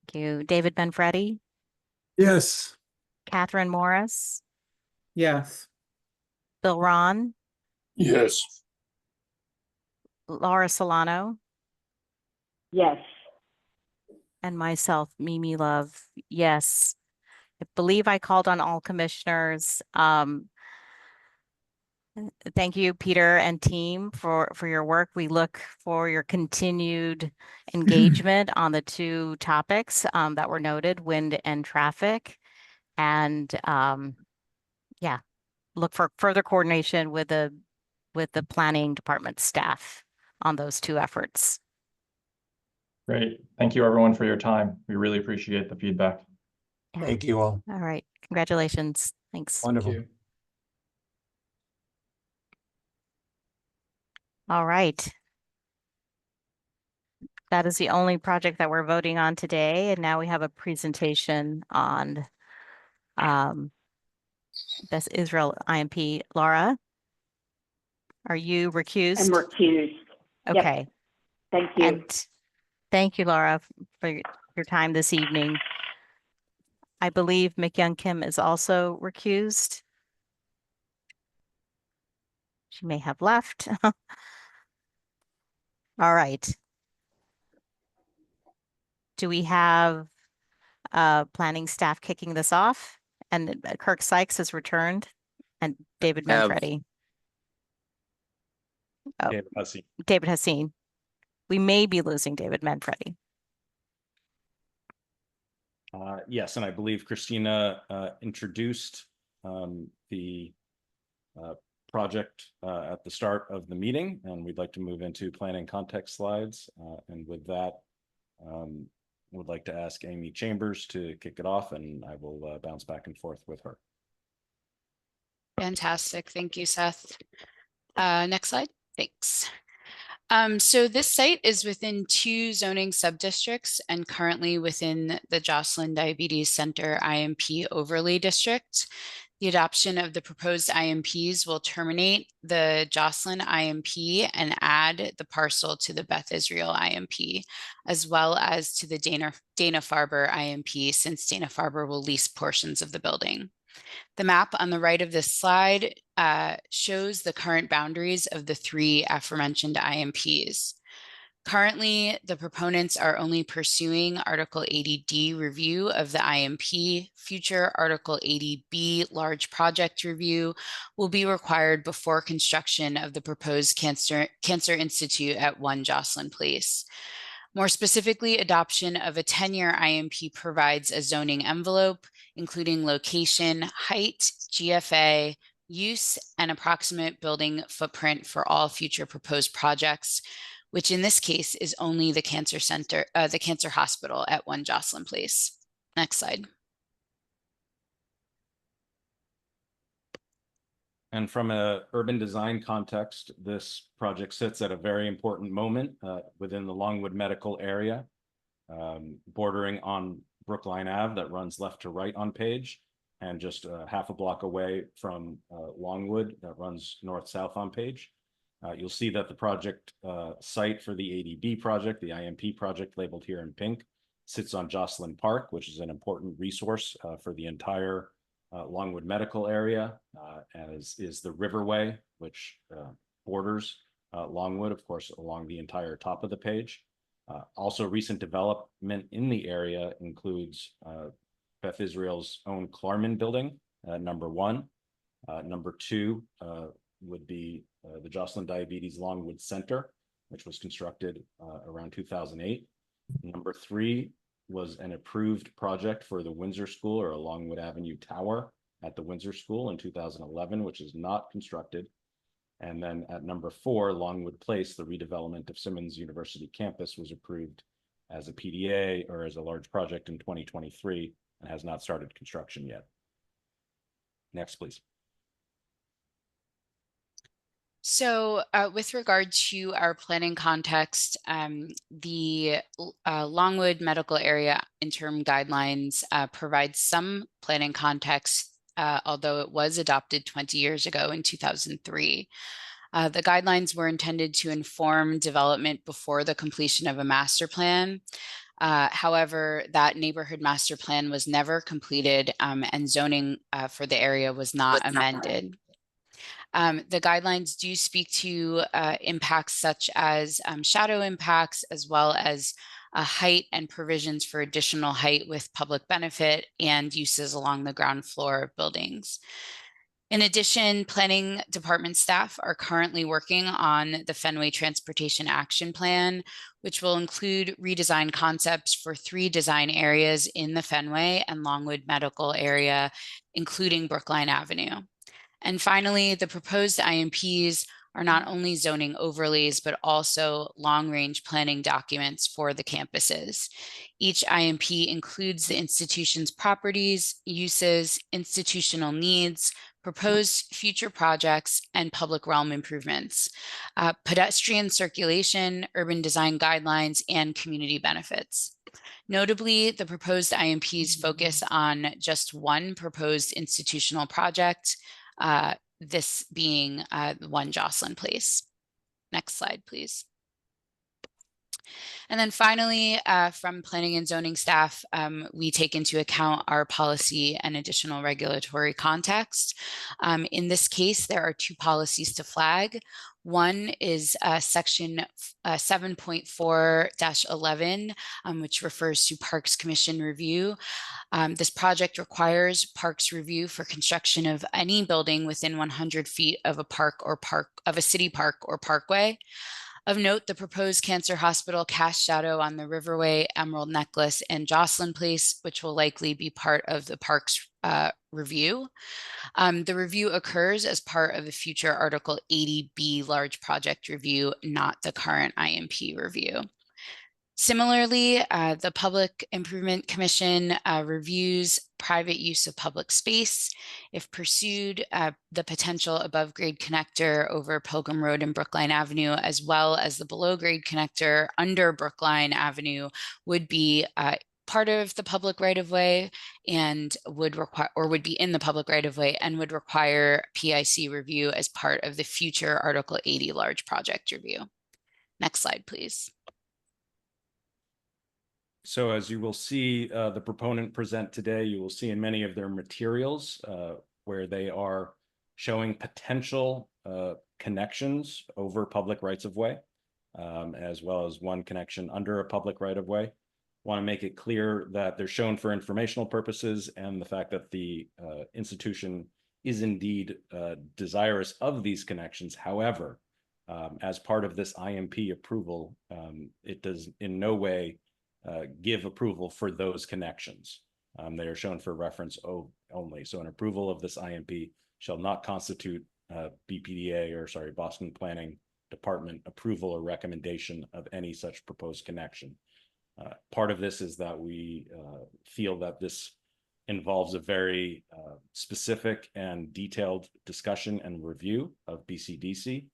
[SPEAKER 2] Thank you. David Benfredi.
[SPEAKER 14] Yes.
[SPEAKER 2] Catherine Morris.
[SPEAKER 6] Yes.
[SPEAKER 2] Bill Ron.
[SPEAKER 15] Yes.
[SPEAKER 2] Laura Solano.
[SPEAKER 8] Yes.
[SPEAKER 2] And myself, Mimi Love. Yes. I believe I called on all commissioners. Thank you, Peter and team, for your work. We look for your continued engagement on the 2 topics that were noted, wind and traffic. And yeah, look for further coordination with the planning department staff on those two efforts.
[SPEAKER 5] Great. Thank you, everyone, for your time. We really appreciate the feedback.
[SPEAKER 2] Yeah.
[SPEAKER 12] Thank you all.
[SPEAKER 2] All right. Congratulations. Thanks.
[SPEAKER 12] Wonderful.
[SPEAKER 2] All right. That is the only project that we're voting on today. And now we have a presentation on Beth Israel IMP. Laura, are you recused?
[SPEAKER 8] I'm recused.
[SPEAKER 2] Okay.
[SPEAKER 8] Yep. Thank you.
[SPEAKER 2] And thank you, Laura, for your time this evening. I believe McYoung Kim is also recused. She may have left. All right. Do we have planning staff kicking this off? And Kirk Sykes has returned, and David Manfredi. Oh, David Haseen. We may be losing David Manfredi.
[SPEAKER 11] Yes, and I believe Christina introduced the project at the start of the meeting, and we'd like to move into planning context slides. And with that, would like to ask Amy Chambers to kick it off, and I will bounce back and forth with her.
[SPEAKER 19] Fantastic. Thank you, Seth. Next slide. Thanks. So this site is within 2 zoning subdistricts and currently within the Joslin Diabetes Center IMP overlay district. The adoption of the proposed IMPs will terminate the Joslin IMP and add the parcel to the Beth Israel IMP, as well as to the Dana Farber IMP, since Dana Farber will lease portions of the building. The map on the right of this slide shows the current boundaries of the 3 aforementioned IMPs. Currently, the proponents are only pursuing Article 80D review of the IMP. Future Article 80B large project review will be required before construction of the proposed Cancer Institute at 1 Joslin Place. More specifically, adoption of a 10-year IMP provides a zoning envelope, including location, height, GFA, use, and approximate building footprint for all future proposed projects, which in this case is only the cancer center, the cancer hospital at 1 Joslin Place. Next slide.
[SPEAKER 11] And from an urban design context, this project sits at a very important moment within the Longwood medical area, bordering on Brookline Ave that runs left to right on page, and just half a block away from Longwood that runs north-south on page. You'll see that the project site for the ADB project, the IMP project labeled here in pink, sits on Joslin Park, which is an important resource for the entire Longwood medical area, as is the Riverway, which borders Longwood, of course, along the entire top of the page. Also, recent development in the area includes Beth Israel's own Klarman building, number 1. Number 2 would be the Joslin Diabetes Longwood Center, which was constructed around 2008. Number 3 was an approved project for the Windsor School, or a Longwood Avenue Tower at the Windsor School in 2011, which is not constructed. And then at number 4, Longwood Place, the redevelopment of Simmons University campus, was approved as a PDA, or as a large project, in 2023 and has not started construction yet. Next, please.
[SPEAKER 19] So with regard to our planning context, the Longwood medical area interim guidelines provide some planning context, although it was adopted 20 years ago in 2003. The guidelines were intended to inform development before the completion of a master plan. However, that neighborhood master plan was never completed, and zoning for the area was not amended. The guidelines do speak to impacts such as shadow impacts, as well as height and provisions for additional height with public benefit and uses along the ground floor of buildings. In addition, planning department staff are currently working on the Fenway Transportation Action Plan, which will include redesign concepts for 3 design areas in the Fenway and Longwood medical area, including Brookline Avenue. And finally, the proposed IMPs are not only zoning overlays, but also long-range planning documents for the campuses. Each IMP includes the institution's properties, uses, institutional needs, proposed future projects, and public realm improvements, pedestrian circulation, urban design guidelines, and community benefits. Notably, the proposed IMPs focus on just one proposed institutional project, this being 1 Jocelyn Place. Next slide, please. And then finally, from planning and zoning staff, we take into account our policy and additional regulatory context. In this case, there are 2 policies to flag. One is section 7.4-11, which refers to Parks Commission review. This project requires Parks review for construction of any building within 100 feet of a city park or parkway. Of note, the proposed cancer hospital casts shadow on the Riverway, Emerald Necklace, and Jocelyn Place, which will likely be part of the parks review. The review occurs as part of the future Article 80B large project review, not the current IMP review. Similarly, the Public Improvement Commission reviews private use of public space. If pursued, the potential above grade connector over Pilgrim Road and Brookline Avenue, as well as the below grade connector under Brookline Avenue, would be part of the public right of way and would be in the public right of way and would require PIC review as part of the future Article 80 large project review. Next slide, please.
[SPEAKER 11] So as you will see, the proponent present today, you will see in many of their materials where they are showing potential connections over public rights of way, as well as one connection under a public right of way. Want to make it clear that they're shown for informational purposes, and the fact that the institution is indeed desirous of these connections. However, as part of this IMP approval, it does in no way give approval for those connections. They are shown for reference only. So an approval of this IMP shall not constitute Boston Planning Department approval or recommendation of any such proposed connection. Part of this is that we feel that this involves a very specific and detailed discussion and review of BCDC,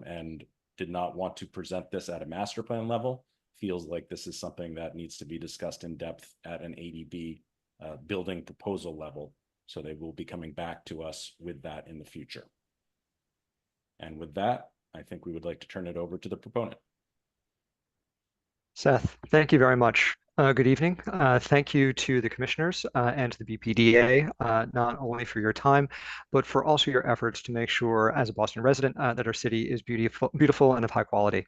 [SPEAKER 11] and did not want to present this at a master plan level. Feels like this is something that needs to be discussed in depth at an ADB building proposal level. So they will be coming back to us with that in the future. And with that, I think we would like to turn it over to the proponent.
[SPEAKER 20] Seth, thank you very much. Good evening. Thank you to the commissioners and to the BPDA, not only for your time, but for also your efforts to make sure, as a Boston resident, that our city is beautiful and of high quality.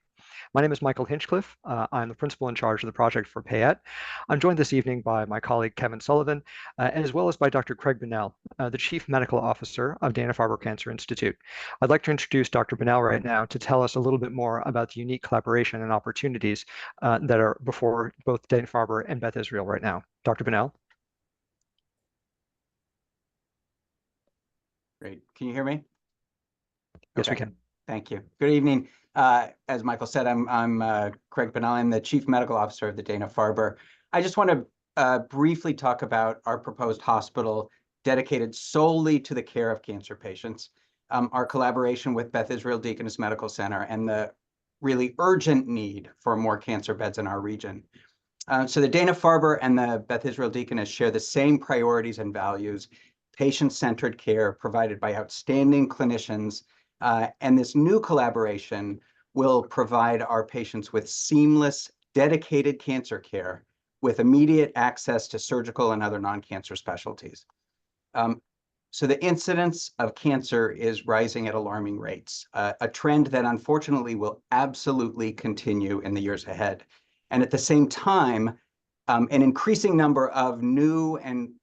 [SPEAKER 20] My name is Michael Hinchcliffe. I'm the principal in charge of the project for Payette. I'm joined this evening by my colleague Kevin Sullivan, as well as by Dr. Craig Bunnell, the Chief Medical Officer of Dana Farber Cancer Institute. I'd like to introduce Dr. Bunnell right now to tell us a little bit more about the unique collaboration and opportunities that are before both Dana Farber and Beth Israel right now. Dr. Bunnell.
[SPEAKER 21] Great. Can you hear me?
[SPEAKER 20] Yes, we can.
[SPEAKER 21] Thank you. Good evening. As Michael said, I'm Craig Bunnell. I'm the Chief Medical Officer of the Dana Farber. I just want to briefly talk about our proposed hospital dedicated solely to the care of cancer patients, our collaboration with Beth Israel Deaconess Medical Center, and the really urgent need for more cancer beds in our region. So the Dana Farber and the Beth Israel Deaconess share the same priorities and values: patient-centered care provided by outstanding clinicians. And this new collaboration will provide our patients with seamless, dedicated cancer care with immediate access to surgical and other non-cancer specialties. So the incidence of cancer is rising at alarming rates, a trend that unfortunately will absolutely continue in the years ahead. And at the same time, an increasing number of new and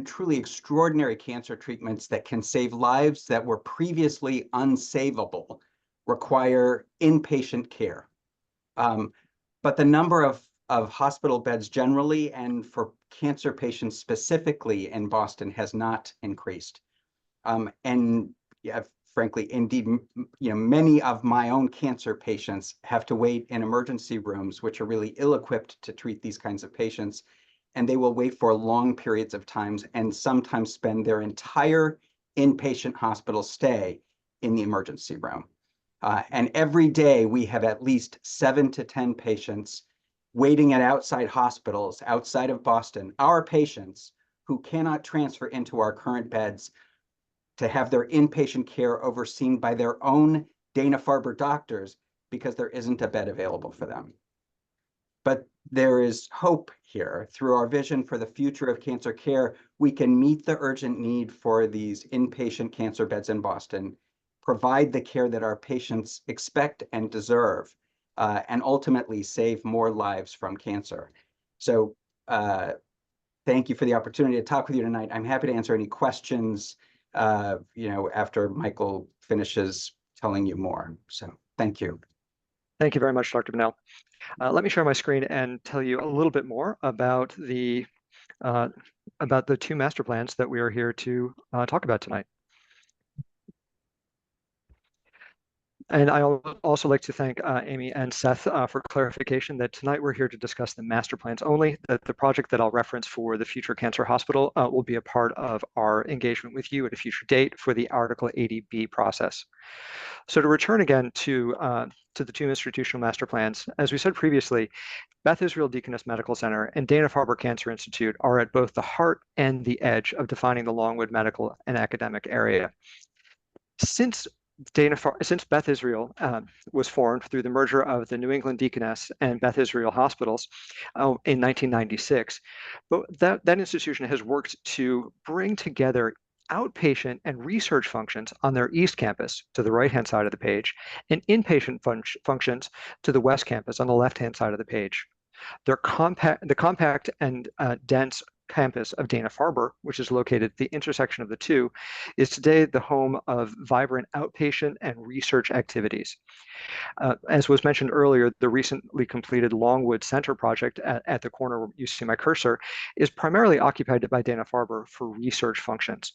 [SPEAKER 21] truly extraordinary cancer treatments that can save lives that were previously unsavable require inpatient care. But the number of hospital beds generally and for cancer patients specifically in Boston has not increased. And yeah, frankly, indeed, many of my own cancer patients have to wait in emergency rooms, which are really ill-equipped to treat these kinds of patients. And they will wait for long periods of times and sometimes spend their entire inpatient hospital stay in the emergency room. And every day we have at least 7 to 10 patients waiting at outside hospitals outside of Boston, our patients who cannot transfer into our current beds to have their inpatient care overseen by their own Dana Farber doctors because there isn't a bed available for them. But there is hope here. Through our vision for the future of cancer care, we can meet the urgent need for these inpatient cancer beds in Boston, provide the care that our patients expect and deserve, and ultimately save more lives from cancer. So thank you for the opportunity to talk with you tonight. I'm happy to answer any questions after Michael finishes telling you more. So thank you.
[SPEAKER 20] Thank you very much, Dr. Bunnell. Let me share my screen and tell you a little bit more about the 2 master plans that we are here to talk about tonight. And I also like to thank Amy and Seth for clarification that tonight we're here to discuss the master plans only, that the project that I'll reference for the future cancer hospital will be a part of our engagement with you at a future date for the Article 80B process. So to return again to the 2 institutional master plans, as we said previously, Beth Israel Deaconess Medical Center and Dana Farber Cancer Institute are at both the heart and the edge of defining the Longwood medical and academic area. Since Beth Israel was formed through the merger of the New England Deaconess and Beth Israel Hospitals in 1996, but that institution has worked to bring together outpatient and research functions on their East Campus to the right-hand side of the page, and inpatient functions to the West Campus on the left-hand side of the page. The compact and dense campus of Dana Farber, which is located at the intersection of the two, is today the home of vibrant outpatient and research activities. As was mentioned earlier, the recently completed Longwood Center project at the corner where you see my cursor is primarily occupied by Dana Farber for research functions.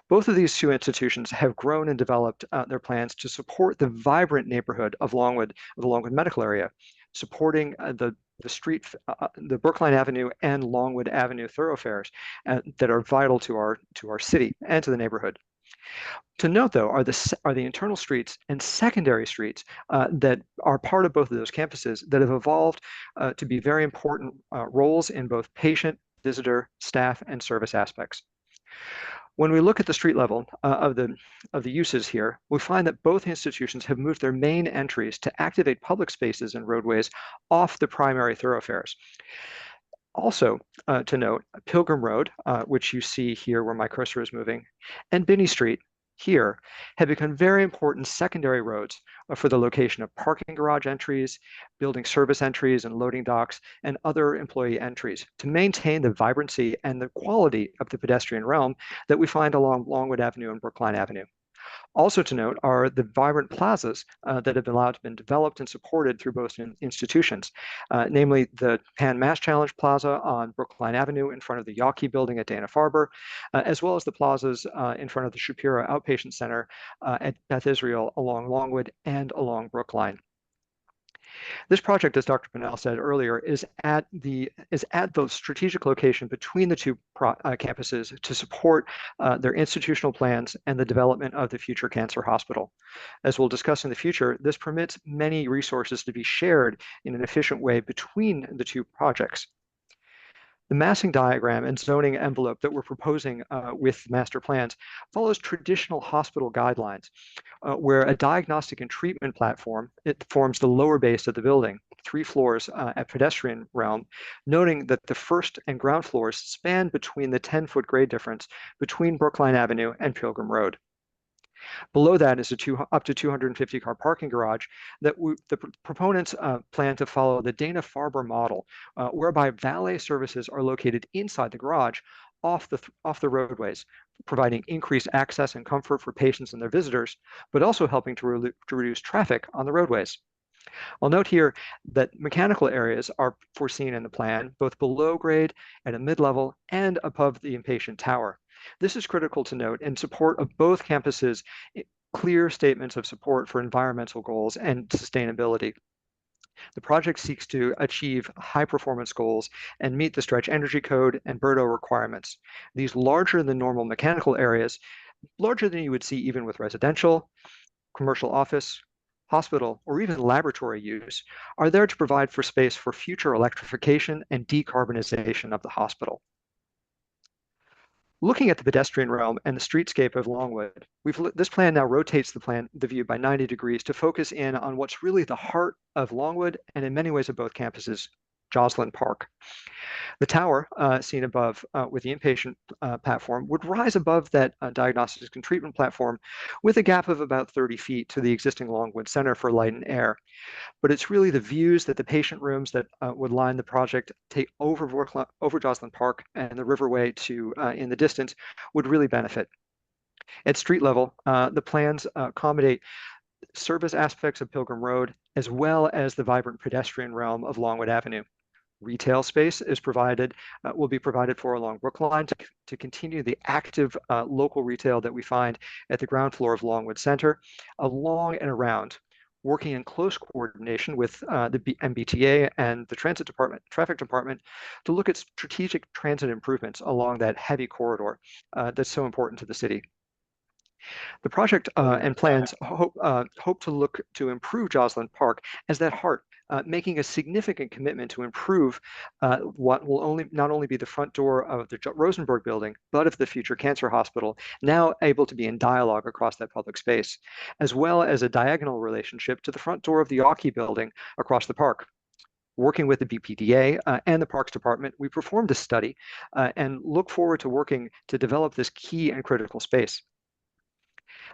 [SPEAKER 20] Both of these 2 institutions have grown and developed their plans to support the vibrant neighborhood of Longwood, the Longwood medical area, supporting the Brookline Avenue and Longwood Avenue thoroughfares that are vital to our city and to the neighborhood. To note, though, are the internal streets and secondary streets that are part of both of those campuses that have evolved to be very important roles in both patient, visitor, staff, and service aspects. When we look at the street level of the uses here, we find that both institutions have moved their main entries to activate public spaces and roadways off the primary thoroughfares. Also to note, Pilgrim Road, which you see here where my cursor is moving, and Binney Street here have become very important secondary roads for the location of parking garage entries, building service entries and loading docks, and other employee entries to maintain the vibrancy and the quality of the pedestrian realm that we find along Longwood Avenue and Brookline Avenue. Also to note are the vibrant plazas that have been developed and supported through both institutions, namely the Pan Mass Challenge Plaza on Brookline Avenue in front of the Yawkey building at Dana Farber, as well as the plazas in front of the Shapiro Outpatient Center at Beth Israel along Longwood and along Brookline. This project, as Dr. Bunnell said earlier, is at the strategic location between the 2 campuses to support their institutional plans and the development of the future cancer hospital. As we'll discuss in the future, this permits many resources to be shared in an efficient way between the 2 projects. The massing diagram and zoning envelope that we're proposing with master plans follows traditional hospital guidelines, where a diagnostic and treatment platform, it forms the lower base of the building, 3 floors at pedestrian realm, noting that the first and ground floors span between the 10-foot grade difference between Brookline Avenue and Pilgrim Road. Below that is up to 250 car parking garage that the proponents plan to follow the Dana Farber model, whereby valet services are located inside the garage off the roadways, providing increased access and comfort for patients and their visitors, but also helping to reduce traffic on the roadways. I'll note here that mechanical areas are foreseen in the plan, both below grade, at a mid-level, and above the inpatient tower. This is critical to note in support of both campuses' clear statements of support for environmental goals and sustainability. The project seeks to achieve high performance goals and meet the stretch energy code and BERDO requirements. These larger than normal mechanical areas, larger than you would see even with residential, commercial office, hospital, or even laboratory use, are there to provide for space for future electrification and decarbonization of the hospital. Looking at the pedestrian realm and the streetscape of Longwood, this plan now rotates the view by 90 degrees to focus in on what's really the heart of Longwood and in many ways of both campuses, Joslyn Park. The tower seen above with the inpatient platform would rise above that diagnostics and treatment platform with a gap of about 30 feet to the existing Longwood Center for Light and Air. But it's really the views that the patient rooms that would line the project take over Joslyn Park and the Riverway to in the distance would really benefit. At street level, the plans accommodate service aspects of Pilgrim Road as well as the vibrant pedestrian realm of Longwood Avenue. Retail space is will be provided for along Brookline to continue the active local retail that we find at the ground floor of Longwood Center, along and around, working in close coordination with the MBTA and the traffic department to look at strategic transit improvements along that heavy corridor that's so important to the city. The project and plans hope to look to improve Joslyn Park as that heart, making a significant commitment to improve what will not only be the front door of the Rosenberg building, but of the future cancer hospital, now able to be in dialogue across that public space, as well as a diagonal relationship to the front door of the Yawkey building across the park. Working with the BPDA and the Parks Department, we performed a study and look forward to working to develop this key and critical space.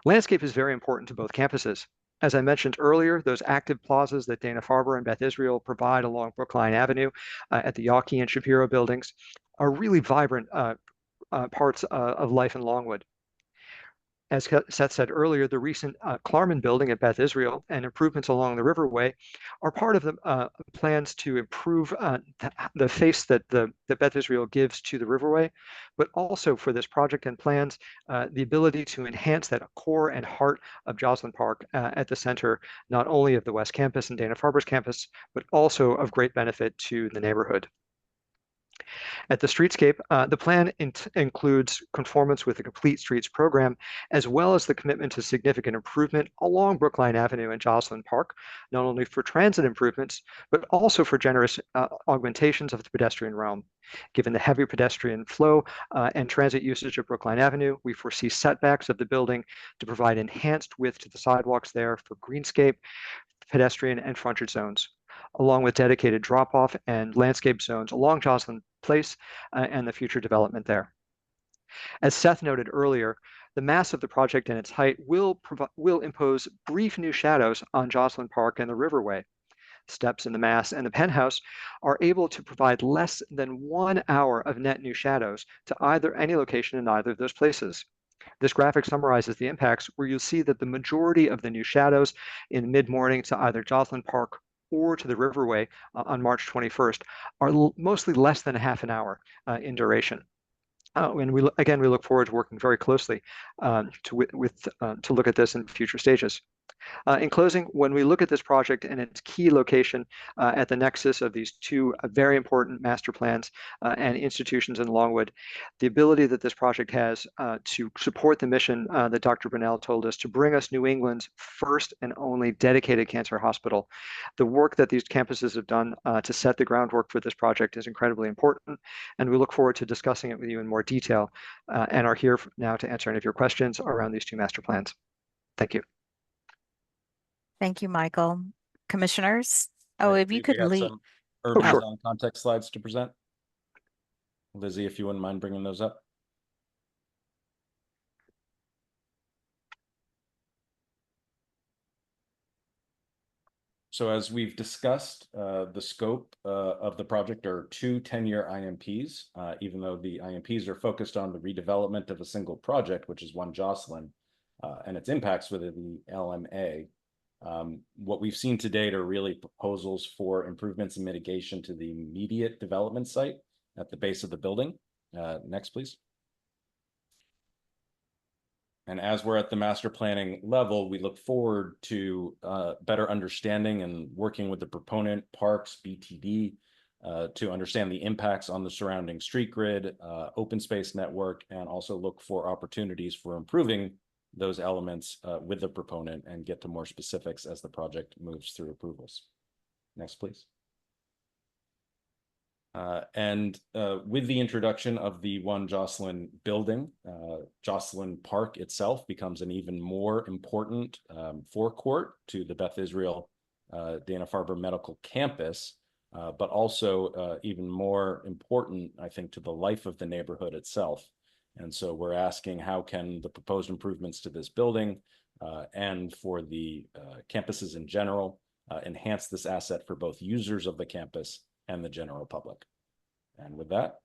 [SPEAKER 20] Landscape is very important to both campuses. As I mentioned earlier, those active plazas that Dana Farber and Beth Israel provide along Brookline Avenue at the Yawkey and Shapiro buildings are really vibrant parts of life in Longwood. As Seth said earlier, the recent Klarman building at Beth Israel and improvements along the Riverway are part of the plans to improve the face that Beth Israel gives to the Riverway, but also for this project and plans, the ability to enhance that core and heart of Joslyn Park at the center, not only of the West Campus and Dana Farber's campus, but also of great benefit to the neighborhood. At the streetscape, the plan includes conformance with the Complete Streets program, as well as the commitment to significant improvement along Brookline Avenue and Joslyn Park, not only for transit improvements, but also for generous augmentations of the pedestrian realm. Given the heavy pedestrian flow and transit usage of Brookline Avenue, we foresee setbacks of the building to provide enhanced width to the sidewalks there for greenscape, pedestrian, and frontage zones, along with dedicated drop-off and landscape zones along Joslyn Place and the future development there. As Seth noted earlier, the mass of the project and its height will impose brief new shadows on Joslyn Park and the Riverway. Steps in the mass and the penthouse are able to provide less than 1 hour of net new shadows to any location in either of those places. This graphic summarizes the impacts where you'll see that the majority of the new shadows in mid-morning to either Joslyn Park or to the Riverway on March 21st are mostly less than a half an hour in duration. And we look forward to working very closely to look at this in future stages. In closing, when we look at this project and its key location at the nexus of these two very important master plans and institutions in Longwood, the ability that this project has to support the mission that Dr. Brunel told us to bring us New England's first and only dedicated cancer hospital, the work that these campuses have done to set the groundwork for this project is incredibly important, and we look forward to discussing it with you in more detail and are here now to answer any of your questions around these two master plans. Thank you.
[SPEAKER 2] Thank you, Michael. Commissioners? Oh, if you could lead.
[SPEAKER 11] Some urban design context slides to present. Lizzie, if you wouldn't mind bringing those up. So as we've discussed, the scope of the project are 2 10-year IMPs, even though the IMPs are focused on the redevelopment of a single project, which is One Joslyn, and its impacts within the LMA. What we've seen to date are really proposals for improvements and mitigation to the immediate development site at the base of the building. Next, please. And as we're at the master planning level, we look forward to better understanding and working with the proponent, parks, BTD, to understand the impacts on the surrounding street grid, open space network, and also look for opportunities for improving those elements with the proponent and get to more specifics as the project moves through approvals. Next, please. With the introduction of the One Jocelyn building, Jocelyn Park itself becomes an even more important forecourt to the Beth Israel Dana Farber Medical Campus, but also even more important, I think, to the life of the neighborhood itself. And so we're asking, how can the proposed improvements to this building and for the campuses in general enhance this asset for both users of the campus and the general public? And with that,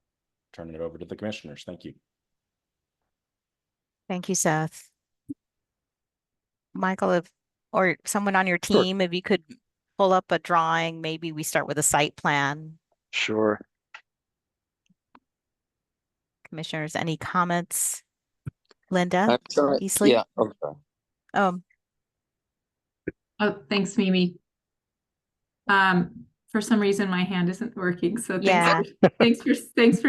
[SPEAKER 11] turning it over to the commissioners. Thank you.
[SPEAKER 2] Thank you, Seth. Michael, or someone on your team, if you could pull up a drawing, maybe we start with a site plan.
[SPEAKER 7] Sure.
[SPEAKER 2] Commissioners, any comments? Linda Easley?
[SPEAKER 7] Yeah, okay.
[SPEAKER 18] Oh, thanks, Mimi. For some reason, my hand isn't working, so
[SPEAKER 2] Yeah.
[SPEAKER 18] thanks for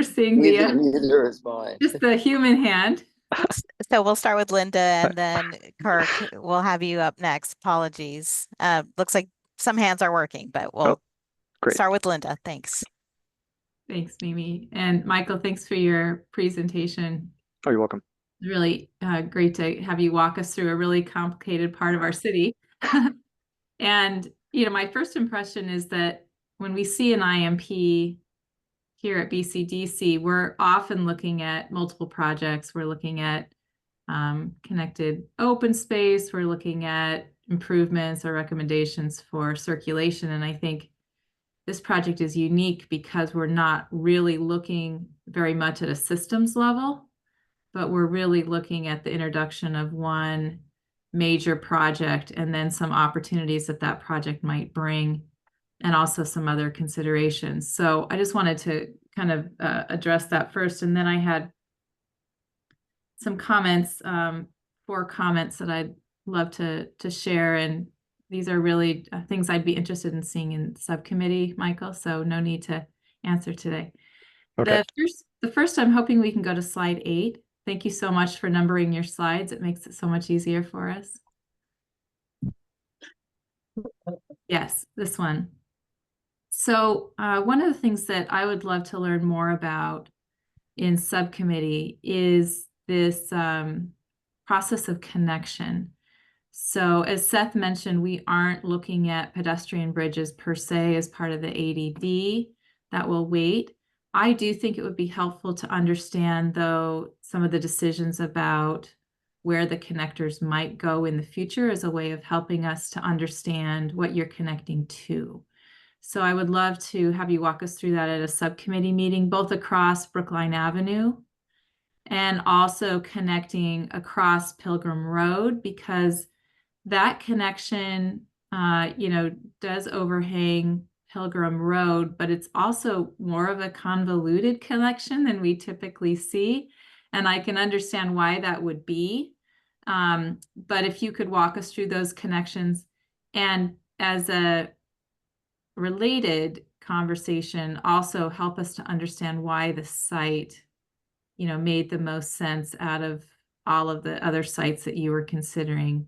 [SPEAKER 18] seeing the
[SPEAKER 7] Neither is mine.
[SPEAKER 18] just the human hand.
[SPEAKER 2] So we'll start with Linda, and then Kirk, we'll have you up next. Apologies. Looks like some hands are working, but we'll start with Linda. Thanks.
[SPEAKER 18] Thanks, Mimi. And Michael, thanks for your presentation.
[SPEAKER 7] Oh, you're welcome.
[SPEAKER 18] Really great to have you walk us through a really complicated part of our city. And, you know, my first impression is that when we see an IMP here at BCDC, we're often looking at multiple projects. We're looking at connected open space. We're looking at improvements or recommendations for circulation. And I think this project is unique because we're not really looking very much at a systems level, but we're really looking at the introduction of one major project and then some opportunities that that project might bring, and also some other considerations. So I just wanted to kind of address that first. And then I had some comments, 4 comments that I'd love to share. And these are really things I'd be interested in seeing in subcommittee, Michael, so no need to answer today.
[SPEAKER 7] Okay.
[SPEAKER 18] The first, I'm hoping we can go to slide 8. Thank you so much for numbering your slides. It makes it so much easier for us. Yes, this one. So one of the things that I would love to learn more about in subcommittee is this process of connection. So as Seth mentioned, we aren't looking at pedestrian bridges per se as part of the ADD. That will wait. I do think it would be helpful to understand, though, some of the decisions about where the connectors might go in the future as a way of helping us to understand what you're connecting to. So I would love to have you walk us through that at a subcommittee meeting, both across Brookline Avenue and also connecting across Pilgrim Road, because that connection, you know, does overhang Pilgrim Road, but it's also more of a convoluted connection than we typically see. And I can understand why that would be. But if you could walk us through those connections, and as a related conversation, also help us to understand why the site, you know, made the most sense out of all of the other sites that you were considering,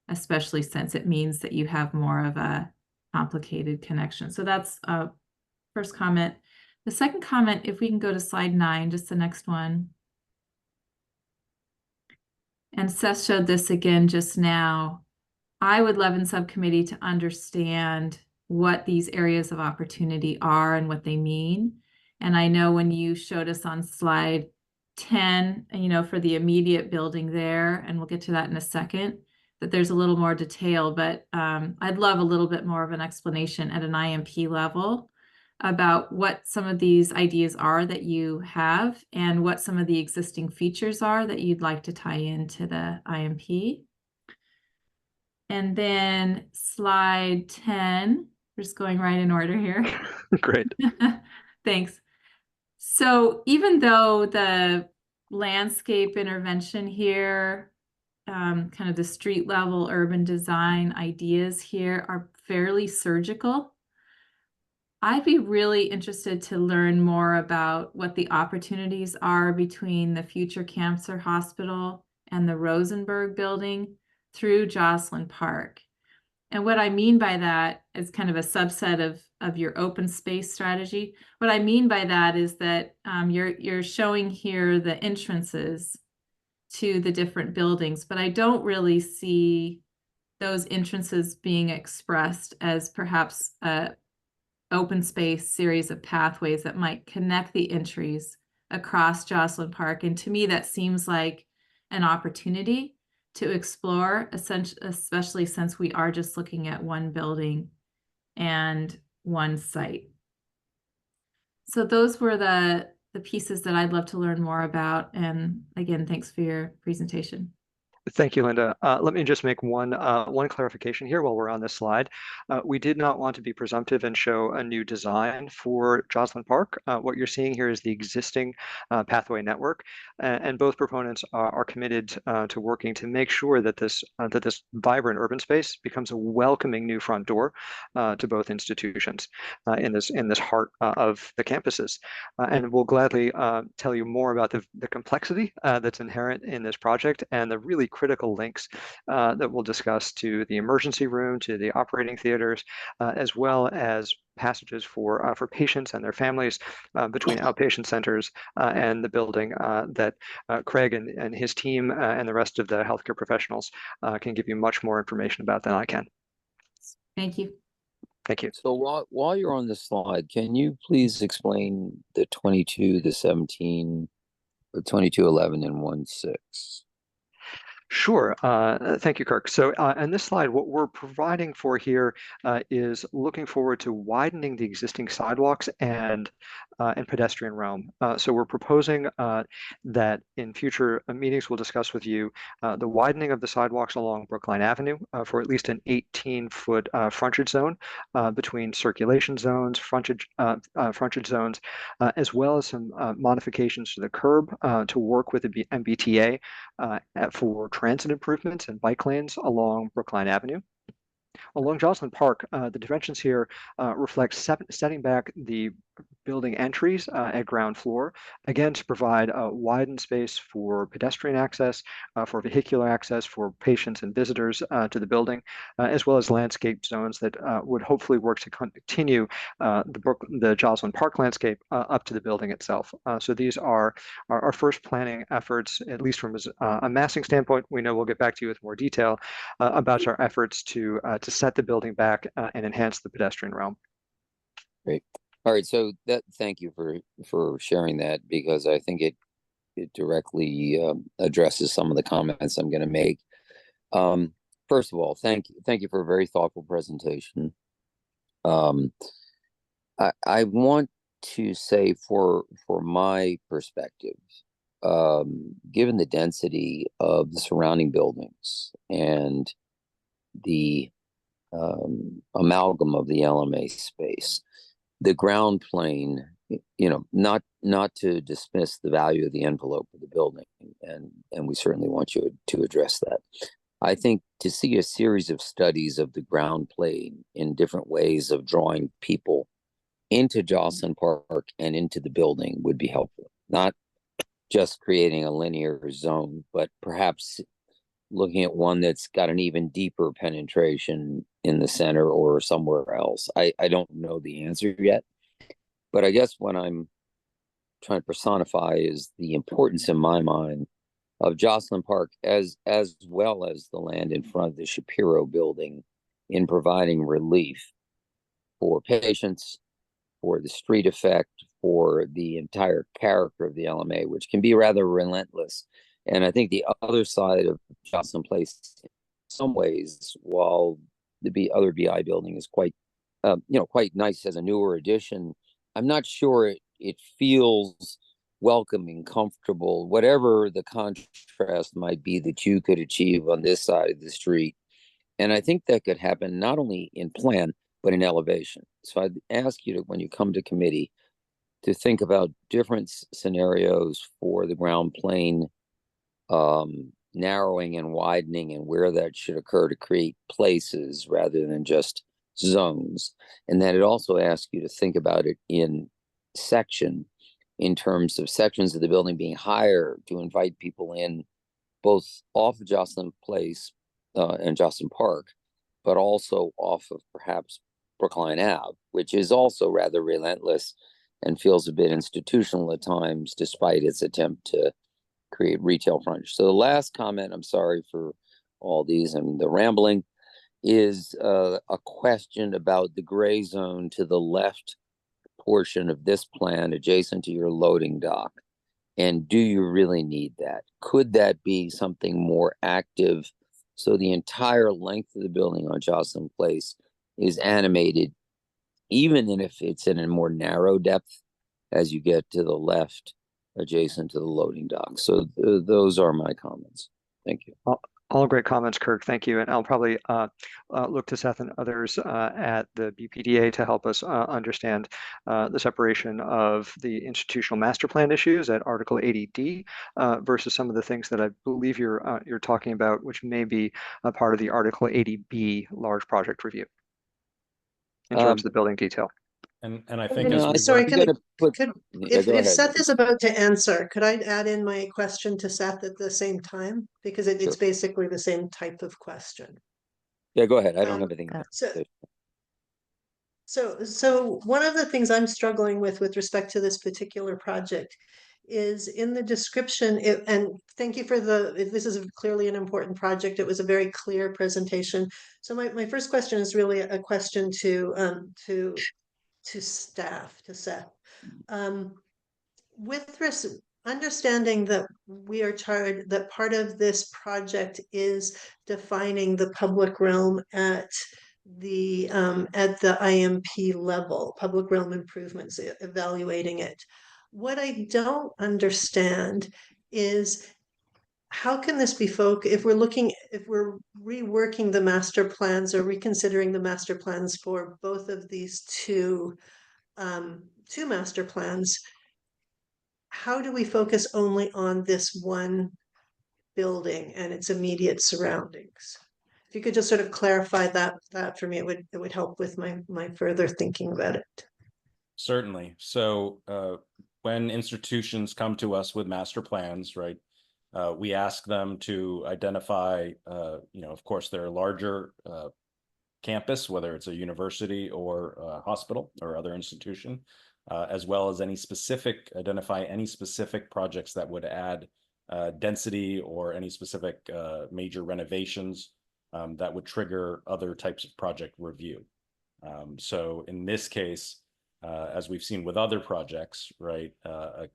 [SPEAKER 18] especially since it means that you have more of a complicated connection. So that's first comment. The second comment, if we can go to slide 9, just the next one. And Seth showed this again just now. I would love in subcommittee to understand what these areas of opportunity are and what they mean. And I know when you showed us on slide 10, you know, for the immediate building there, and we'll get to that in a second, that there's a little more detail, but I'd love a little bit more of an explanation at an IMP level about what some of these ideas are that you have and what some of the existing features are that you'd like to tie into the IMP. And then slide 10, we're just going right in order here.
[SPEAKER 7] Great.
[SPEAKER 18] Thanks. So even though the landscape intervention here kind of the street level urban design ideas here are fairly surgical. I'd be really interested to learn more about what the opportunities are between the future Cancer Hospital and the Rosenberg building through Jocelyn Park. And what I mean by that is kind of a subset of your open space strategy. What I mean by that is that you're showing here the entrances to the different buildings, but I don't really see those entrances being expressed as perhaps a open space series of pathways that might connect the entries across Jocelyn Park. And to me, that seems like an opportunity to explore, especially since we are just looking at one building and one site. So those were the pieces that I'd love to learn more about. And again, thanks for your presentation.
[SPEAKER 20] Thank you, Linda. Let me just make one clarification here while we're on this slide. We did not want to be presumptive and show a new design for Jocelyn Park. What you're seeing here is the existing pathway network, and both proponents are committed to working to make sure that this vibrant urban space becomes a welcoming new front door to both institutions in this heart of the campuses. And we'll gladly tell you more about the complexity that's inherent in this project and the really critical links that we'll discuss to the emergency room, to the operating theaters, as well as passages for patients and their families between outpatient centers and the building that Craig and his team and the rest of the healthcare professionals can give you much more information about than I can.
[SPEAKER 18] Thank you.
[SPEAKER 20] Thank you.
[SPEAKER 1] So while you're on this slide, can you please explain the 22, the 17, the 22, 11, and 16?
[SPEAKER 20] Sure. Thank you, Kirk. So on this slide, what we're providing for here is looking forward to widening the existing sidewalks and pedestrian realm. So we're proposing that in future meetings we'll discuss with you the widening of the sidewalks along Brookline Avenue for at least an 18-foot frontage zone between circulation zones, frontage zones, as well as some modifications to the curb to work with the MBTA for transit improvements and bike lanes along Brookline Avenue. Along Jocelyn Park, the dimensions here reflect setting back the building entries at ground floor, again to provide a widened space for pedestrian access, for vehicular access for patients and visitors to the building, as well as landscape zones that would hopefully work to continue the Jocelyn Park landscape up to the building itself. So these are our first planning efforts, at least from a massing standpoint. We know we'll get back to you with more detail about our efforts to set the building back and enhance the pedestrian realm.
[SPEAKER 1] Great. All right, so thank you for sharing that, because I think it directly addresses some of the comments I'm going to make. First of all, thank you for a very thoughtful presentation. I want to say for my perspective, given the density of the surrounding buildings and the amalgam of the LMA space, the ground plane, not to dismiss the value of the envelope of the building, and we certainly want you to address that. I think to see a series of studies of the ground plane in different ways of drawing people into Jocelyn Park and into the building would be helpful. Not just creating a linear zone, but perhaps looking at one that's got an even deeper penetration in the center or somewhere else. I don't know the answer yet, but I guess what I'm trying to personify is the importance in my mind of Jocelyn Park as well as the land in front of the Shapiro building in providing relief for patients, for the street effect, for the entire character of the LMA, which can be rather relentless. And I think the other side of Jocelyn Place, in some ways, while the other BI building is quite nice as a newer addition, I'm not sure it feels welcoming, comfortable, whatever the contrast might be that you could achieve on this side of the street. And I think that could happen not only in plan, but in elevation. So I'd ask you to, when you come to committee, to think about different scenarios for the ground plane narrowing and widening and where that should occur to create places rather than just zones. And that it also asks you to think about it in section, in terms of sections of the building being higher to invite people in both off of Jocelyn Place and Jocelyn Park, but also off of perhaps Brookline Ave, which is also rather relentless and feels a bit institutional at times, despite its attempt to create retail frontage. So the last comment, I'm sorry for all these and the rambling, is a question about the gray zone to the left portion of this plan adjacent to your loading dock. And do you really need that? Could that be something more active so the entire length of the building on Jocelyn Place is animated, even if it's in a more narrow depth as you get to the left adjacent to the loading dock? So those are my comments. Thank you.
[SPEAKER 20] All great comments, Kirk. Thank you. And I'll probably look to Seth and others at the BPDA to help us understand the separation of the institutional master plan issues at Article 80D versus some of the things that I believe you're talking about, which may be a part of the Article 80B large project review in terms of the building detail.
[SPEAKER 11] And I think
[SPEAKER 4] Sorry, if
[SPEAKER 1] ahead.
[SPEAKER 4] Seth is about to answer, could I add in my question to Seth at the same time? Because it's basically the same type of question.
[SPEAKER 1] Yeah, go ahead. I don't have anything.
[SPEAKER 4] So one of the things I'm struggling with respect to this particular project is in the description, and thank you for this is clearly an important project. It was a very clear presentation. So my first question is really a question to staff, to Seth. Understanding that we are charged, that part of this project is defining the public realm at the IMP level, public realm improvements, evaluating it. What I don't understand is how can this be if we're reworking the master plans or reconsidering the master plans for both of these two master plans, how do we focus only on this one building and its immediate surroundings? If you could just sort of clarify that for me, it would help with my further thinking about it.
[SPEAKER 11] Certainly. So when institutions come to us with master plans, right, we ask them to identify, of course, their larger campus, whether it's a university or a hospital or other institution, as well as identify any specific projects that would add density or any specific major renovations that would trigger other types of project review. So in this case, as we've seen with other projects, right, an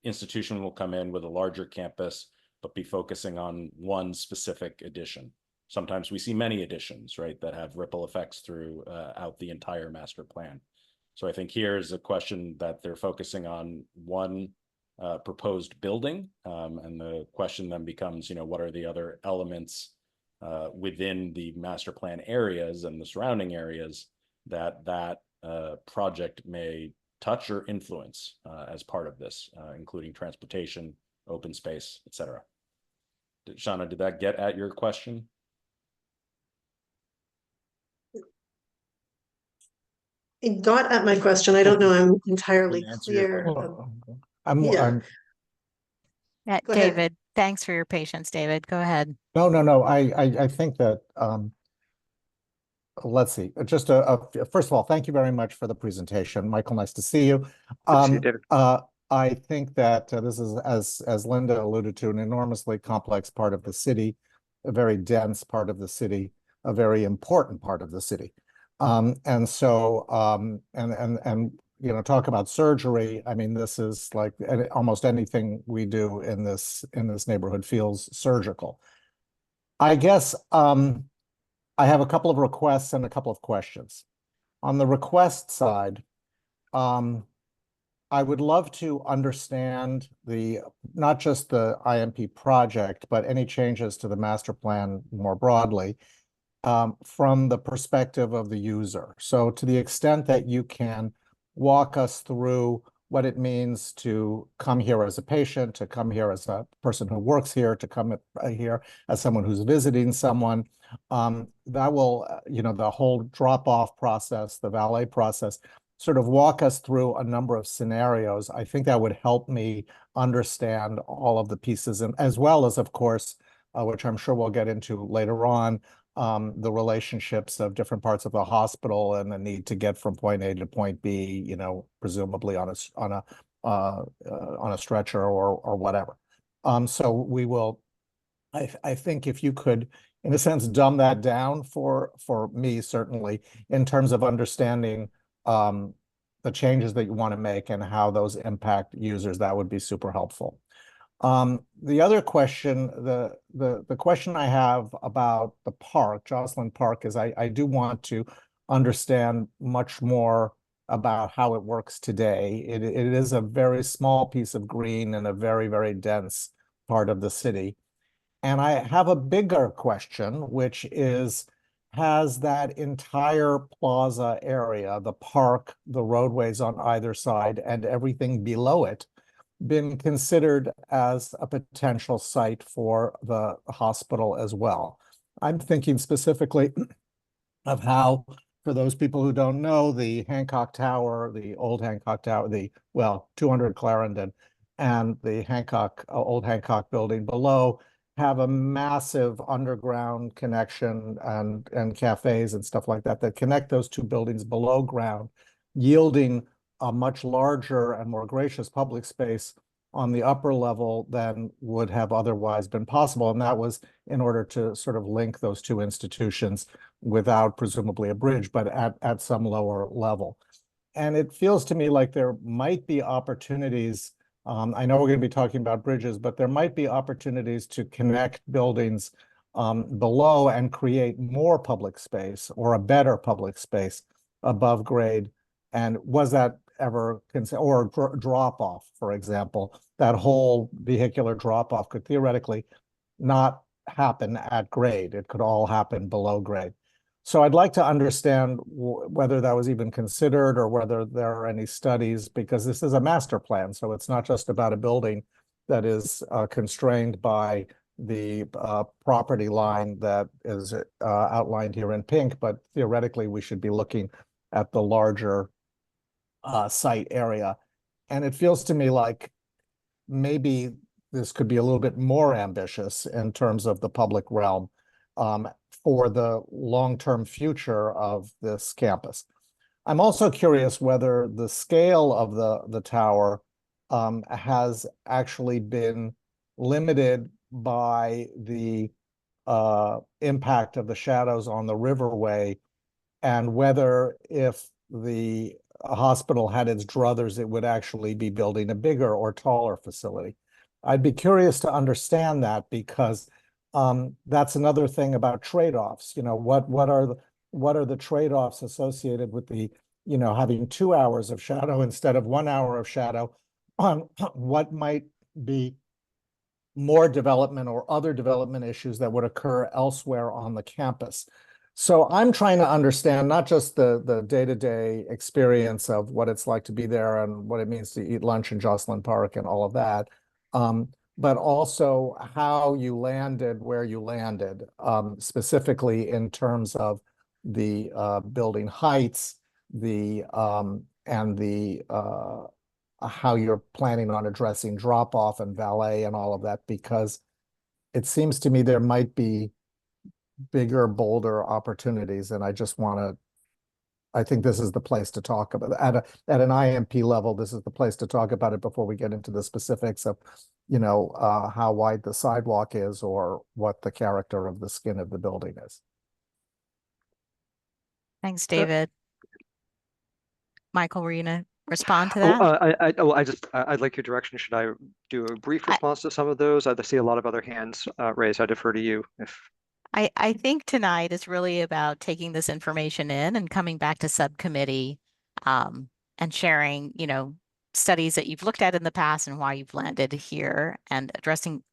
[SPEAKER 11] institution will come in with a larger campus, but be focusing on one specific addition. Sometimes we see many additions, right, that have ripple effects throughout the entire master plan. So I think here is a question that they're focusing on one proposed building, and the question then becomes, what are the other elements within the master plan areas and the surrounding areas that project may touch or influence as part of this, including transportation, open space, et cetera. Shauna, did that get at your question?
[SPEAKER 4] It got at my question. I don't know. I'm entirely clear.
[SPEAKER 2] David, thanks for your patience, David. Go ahead.
[SPEAKER 9] No. I think that, let's see, just first of all, thank you very much for the presentation. Michael, nice to see you.
[SPEAKER 20] Good to see you, David.
[SPEAKER 9] I think that this is, as Linda alluded to, an enormously complex part of the city, a very dense part of the city, a very important part of the city. And so, talk about surgery. I mean, this is like almost anything we do in this neighborhood feels surgical. I guess I have a couple of requests and a couple of questions. On the request side, I would love to understand not just the IMP project, but any changes to the master plan more broadly, from the perspective of the user. So to the extent that you can walk us through what it means to come here as a patient, to come here as a person who works here, to come here as someone who's visiting someone. That will, the whole drop-off process, the valet process, sort of walk us through a number of scenarios. I think that would help me understand all of the pieces, and as well as, of course, which I'm sure we'll get into later on, the relationships of different parts of the hospital and the need to get from point A to point B, presumably on a stretcher or whatever. So we will. I think if you could, in a sense, dumb that down for me, certainly, in terms of understanding the changes that you want to make and how those impact users, that would be super helpful. The other question, the question I have about the park, Jocelyn Park, is I do want to understand much more about how it works today. It is a very small piece of green in a very, very dense part of the city. And I have a bigger question, which is, has that entire plaza area, the park, the roadways on either side, and everything below it, been considered as a potential site for the hospital as well? I'm thinking specifically of how, for those people who don't know, the Hancock Tower, the old Hancock Tower, 200 Clarendon, and the old Hancock building below have a massive underground connection and cafes and stuff like that connect those two buildings below ground, yielding a much larger and more gracious public space on the upper level than would have otherwise been possible. And that was in order to sort of link those two institutions without presumably a bridge, but at some lower level. And it feels to me like there might be opportunities. I know we're going to be talking about bridges, but there might be opportunities to connect buildings below and create more public space or a better public space above grade. And was that ever considered? Or drop off, for example, that whole vehicular drop off could theoretically not happen at grade. It could all happen below grade. So I'd like to understand whether that was even considered or whether there are any studies, because this is a master plan. So it's not just about a building that is constrained by the property line that is outlined here in pink, but theoretically we should be looking at the larger site area. And it feels to me like maybe this could be a little bit more ambitious in terms of the public realm for the long-term future of this campus. I'm also curious whether the scale of the tower has actually been limited by the impact of the shadows on the riverway, and whether if the hospital had its druthers, it would actually be building a bigger or taller facility. I'd be curious to understand that, because that's another thing about trade-offs. What are the trade-offs associated with the having 2 hours of shadow instead of 1 hour of shadow? What might be more development or other development issues that would occur elsewhere on the campus? So I'm trying to understand not just the day-to-day experience of what it's like to be there and what it means to eat lunch in Jocelyn Park and all of that, but also how you landed where you landed, specifically in terms of the building heights, and the how you're planning on addressing drop-off and valet and all of that, because it seems to me there might be bigger, bolder opportunities, and I think this is the place to talk about at an IMP level. This is the place to talk about it before we get into the specifics of how wide the sidewalk is or what the character of the skin of the building is.
[SPEAKER 2] Thanks, David. Michael, were you gonna respond to that?
[SPEAKER 20] I'd like your direction. Should I do a brief response to some of those? I see a lot of other hands raised. I defer to you.
[SPEAKER 2] I think tonight is really about taking this information in and coming back to subcommittee and sharing, studies that you've looked at in the past and why you've landed here, and addressing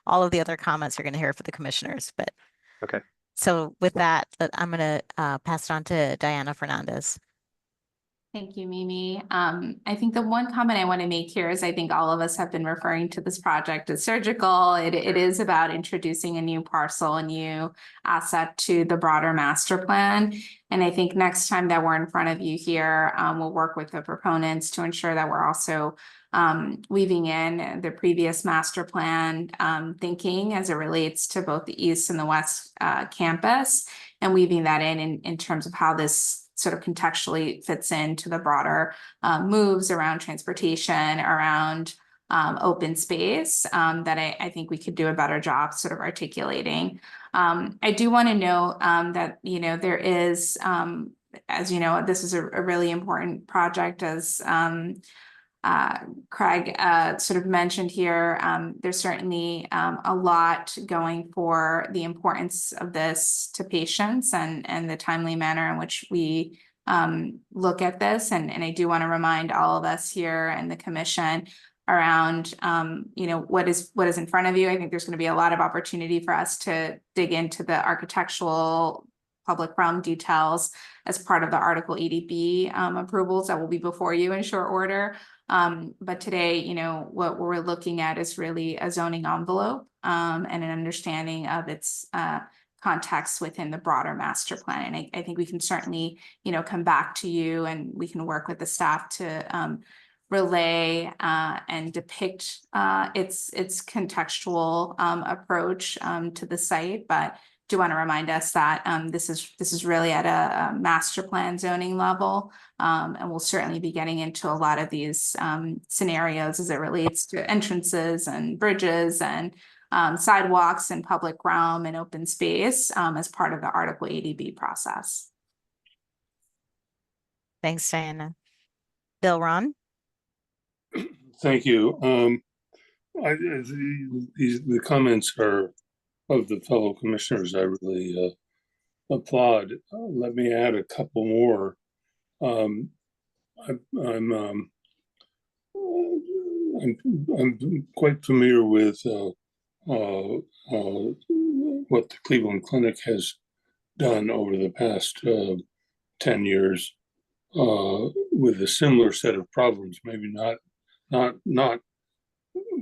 [SPEAKER 2] all of the other comments you're going to hear for the commissioners. But
[SPEAKER 20] okay.
[SPEAKER 2] So with that, I'm going to pass it on to Diana Fernandez.
[SPEAKER 18] Thank you, Mimi. I think the one comment I want to make here is I think all of us have been referring to this project as surgical. It is about introducing a new parcel, a new asset to the broader master plan. And I think next time that we're in front of you here, we'll work with the proponents to ensure that we're also weaving in the previous master plan thinking as it relates to both the east and the west campus, and weaving that in terms of how this sort of contextually fits into the broader moves around transportation, around open space that I think we could do a better job sort of articulating. I do want to note that, you know, there is, as you know, this is a really important project, as Craig sort of mentioned here. There's certainly a lot going for the importance of this to patients and the timely manner in which we look at this. And I do want to remind all of us here and the commission around, you know, what is in front of you. I think there's going to be a lot of opportunity for us to dig into the architectural public realm details as part of the Article 80B approvals that will be before you in short order. But today, you know, what we're looking at is really a zoning envelope and an understanding of its context within the broader master plan. And I think we can certainly, you know, come back to you and we can work with the staff to relay and depict its contextual approach to the site. But do want to remind us that this is really at a master plan zoning level, and we'll certainly be getting into a lot of these scenarios as it relates to entrances and bridges and sidewalks and public realm and open space as part of the Article 80B process.
[SPEAKER 2] Thanks, Diana. Bill, Ron?
[SPEAKER 15] Thank you. The comments are of the fellow commissioners. I really applaud. Let me add a couple more. I'm quite familiar with what the Cleveland Clinic has done over the past 10 years with a similar set of problems. Maybe not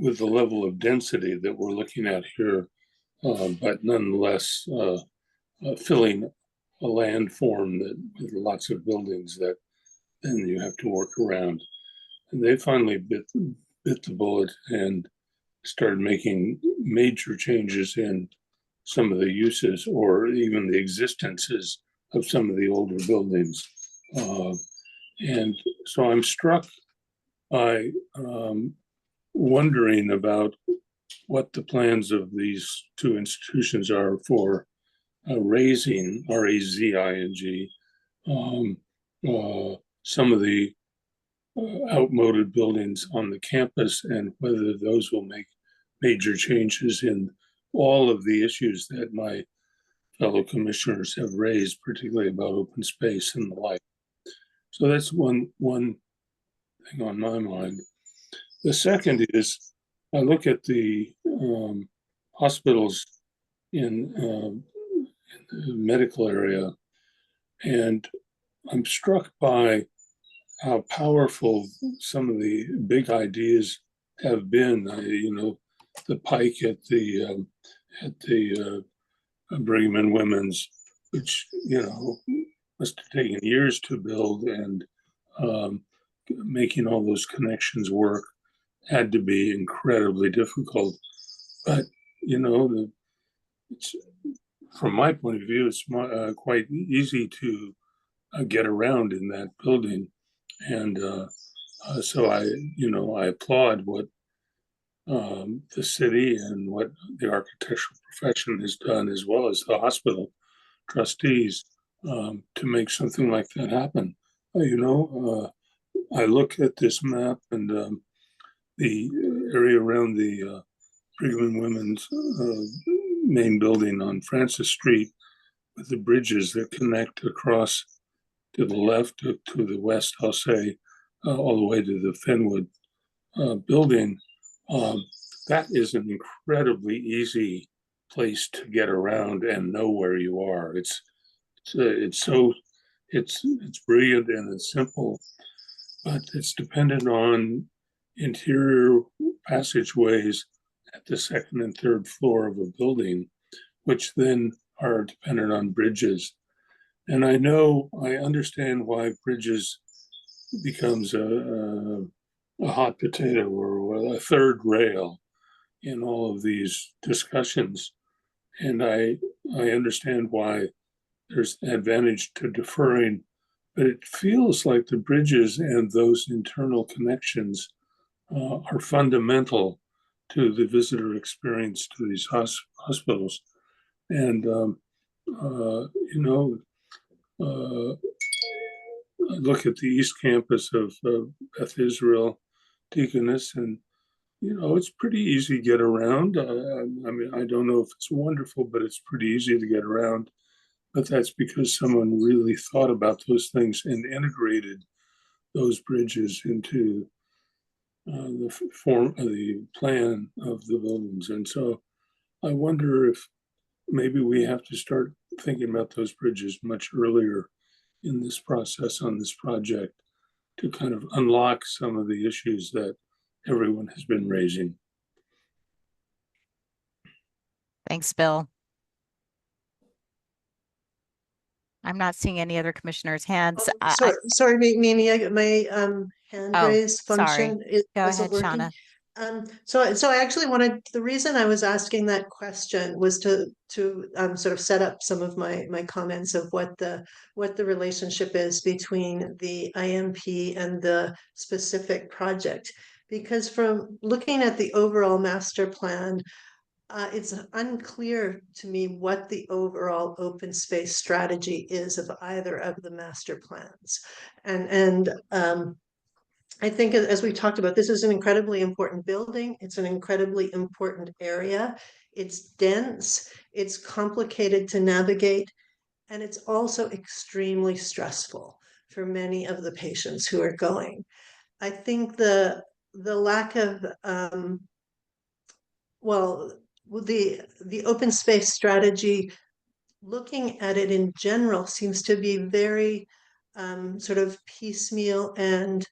[SPEAKER 15] with the level of density that we're looking at here. But nonetheless, filling a landform that with lots of buildings that then you have to work around. And they finally bit the bullet and started making major changes in some of the uses or even the existences of some of the older buildings. And so I'm struck by wondering about what the plans of these two institutions are for raising, R-A-Z-I-N-G, some of the outmoded buildings on the campus, and whether those will make major changes in all of the issues that my fellow commissioners have raised, particularly about open space and the like. So that's one thing on my mind. The second is, I look at the hospitals in the medical area, and I'm struck by how powerful some of the big ideas have been. You know, the Pike at the Brigham and Women's, which, you know, must have taken years to build, and making all those connections work had to be incredibly difficult. But, you know, it's, from my point of view, it's quite easy to get around in that building. And so I applaud what the city and what the architectural profession has done, as well as the hospital trustees, to make something like that happen. I look at this map and the area around the Brigham and Women's main building on Francis Street, with the bridges that connect across to the left, to the west, I'll say, all the way to the Fenwood building. That is an incredibly easy place to get around and know where you are. It's so It's brilliant and it's simple, but it's dependent on interior passageways at the second and third floor of a building, which then are dependent on bridges. And I understand why bridges becomes a hot potato or a third rail in all of these discussions. And I understand why there's advantage to deferring, but it feels like the bridges and those internal connections are fundamental to the visitor experience to these hospitals. And, I look at the East Campus of Beth Israel Deaconess, and it's pretty easy to get around. I mean, I don't know if it's wonderful, but it's pretty easy to get around. But that's because someone really thought about those things and integrated those bridges into the form of the plan of the buildings. And so I wonder if maybe we have to start thinking about those bridges much earlier in this process on this project to kind of unlock some of the issues that everyone has been raising.
[SPEAKER 2] Thanks, Bill. I'm not seeing any other commissioners' hands.
[SPEAKER 4] Sorry, Mimi, I got my hand
[SPEAKER 2] Oh,
[SPEAKER 4] raise function.
[SPEAKER 2] sorry.
[SPEAKER 4] It
[SPEAKER 2] Go
[SPEAKER 4] wasn't
[SPEAKER 2] ahead,
[SPEAKER 4] working.
[SPEAKER 2] Shauna.
[SPEAKER 4] So I actually wanted, the reason I was asking that question was to sort of set up some of my comments of what the relationship is between the IMP and the specific project. Because from looking at the overall master plan, it's unclear to me what the overall open space strategy is of either of the master plans. And I think as we talked about, this is an incredibly important building. It's an incredibly important area. It's dense, it's complicated to navigate, and it's also extremely stressful for many of the patients who are going. I think the lack of the open space strategy, looking at it in general, seems to be very sort of piecemeal and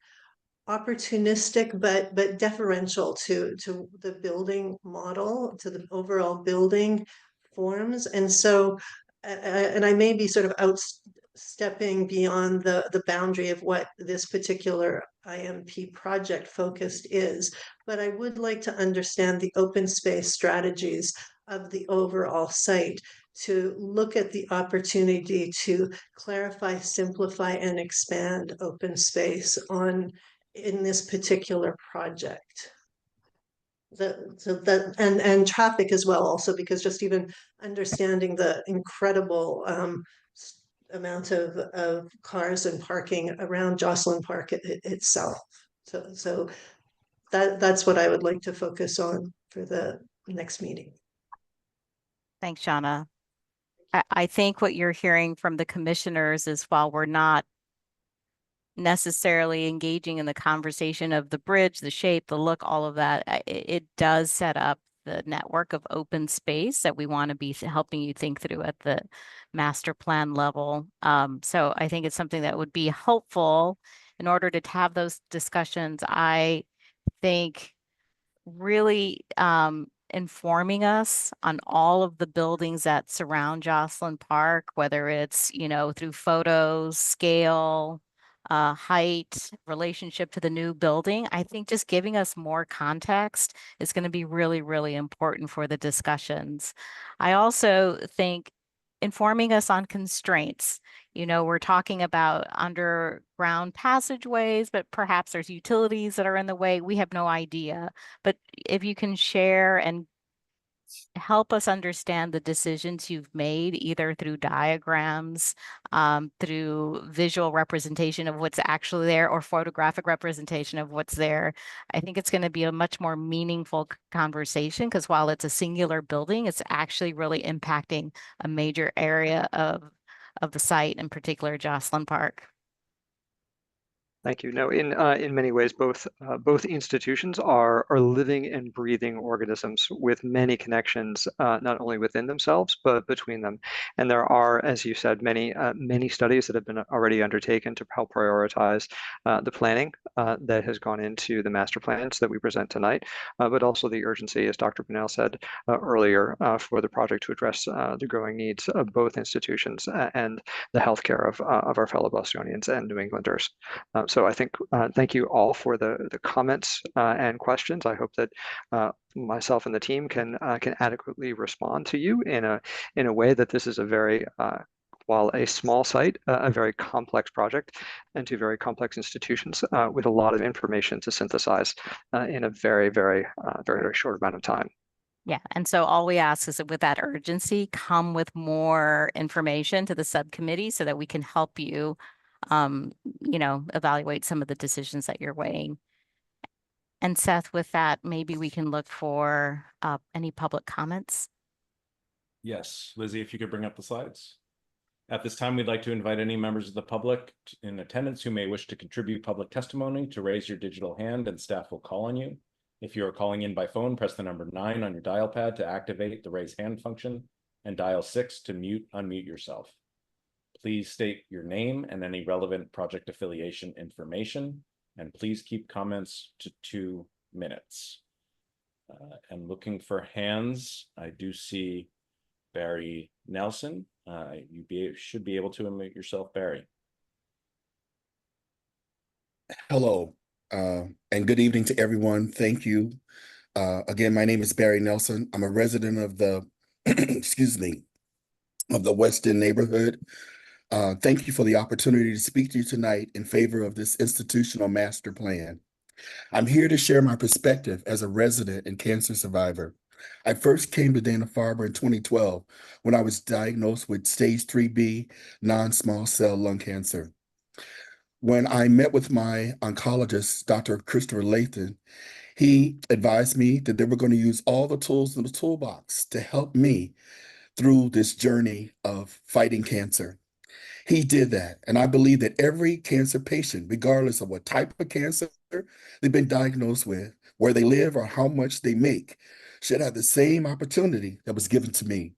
[SPEAKER 4] opportunistic, but deferential to the building model, to the overall building forms. And so, and I may be sort of outstepping beyond the boundary of what this particular IMP project focused is, but I would like to understand the open space strategies of the overall site, to look at the opportunity to clarify, simplify, and expand open space in this particular project. And traffic as well, also, because just even understanding the incredible amount of cars and parking around Jocelyn Park itself. So that's what I would like to focus on for the next meeting.
[SPEAKER 2] Thanks, Shauna. I think what you're hearing from the commissioners is, while we're not necessarily engaging in the conversation of the bridge, the shape, the look, all of that, it does set up the network of open space that we want to be helping you think through at the master plan level. So I think it's something that would be helpful in order to have those discussions. I think really informing us on all of the buildings that surround Jocelyn Park, whether it's, through photos, scale, height, relationship to the new building. I think just giving us more context is going to be really, really important for the discussions. I also think informing us on constraints. We're talking about underground passageways, but perhaps there's utilities that are in the way. We have no idea. But if you can share and help us understand the decisions you've made, either through diagrams, through visual representation of what's actually there, or photographic representation of what's there, I think it's going to be a much more meaningful conversation, because while it's a singular building, it's actually really impacting a major area of the site, in particular Jocelyn Park.
[SPEAKER 20] Thank you. No, in many ways, both institutions are living and breathing organisms with many connections, not only within themselves but between them. And there are, as you said, many studies that have been already undertaken to help prioritize the planning that has gone into the master plans that we present tonight, but also the urgency, as Dr. Bunnell said earlier, for the project to address the growing needs of both institutions and the healthcare of our fellow Bostonians and New Englanders. So I think thank you all for the comments and questions. I hope that myself and the team can adequately respond to you in a way that this is a very while a small site, a very complex project, and two very complex institutions with a lot of information to synthesize in a very short amount of time.
[SPEAKER 2] Yeah, and so all we ask is that with that urgency, come with more information to the subcommittee so that we can help you, evaluate some of the decisions that you're weighing. And Seth, with that, maybe we can look for any public comments.
[SPEAKER 11] Yes, Lizzie, if you could bring up the slides. At this time, we'd like to invite any members of the public in attendance who may wish to contribute public testimony to raise your digital hand, and staff will call on you. If you are calling in by phone, press the number 9 on your dial pad to activate the raise hand function and dial 6 to unmute yourself. Please state your name and any relevant project affiliation information, and please keep comments to 2 minutes. And looking for hands, I do see Barry Nelson. You should be able to unmute yourself, Barry.
[SPEAKER 10] Hello, and good evening to everyone. Thank you. Again, my name is Barry Nelson. I'm a resident of the, excuse me, of the West End neighborhood. Thank you for the opportunity to speak to you tonight in favor of this institutional master plan. I'm here to share my perspective as a resident and cancer survivor. I first came to Dana Farber in 2012 when I was diagnosed with stage 3B non-small cell lung cancer. When I met with my oncologist, Dr. Christopher Lathan, he advised me that they were going to use all the tools in the toolbox to help me through this journey of fighting cancer. He did that. And I believe that every cancer patient, regardless of what type of cancer they've been diagnosed with, where they live, or how much they make, should have the same opportunity that was given to me.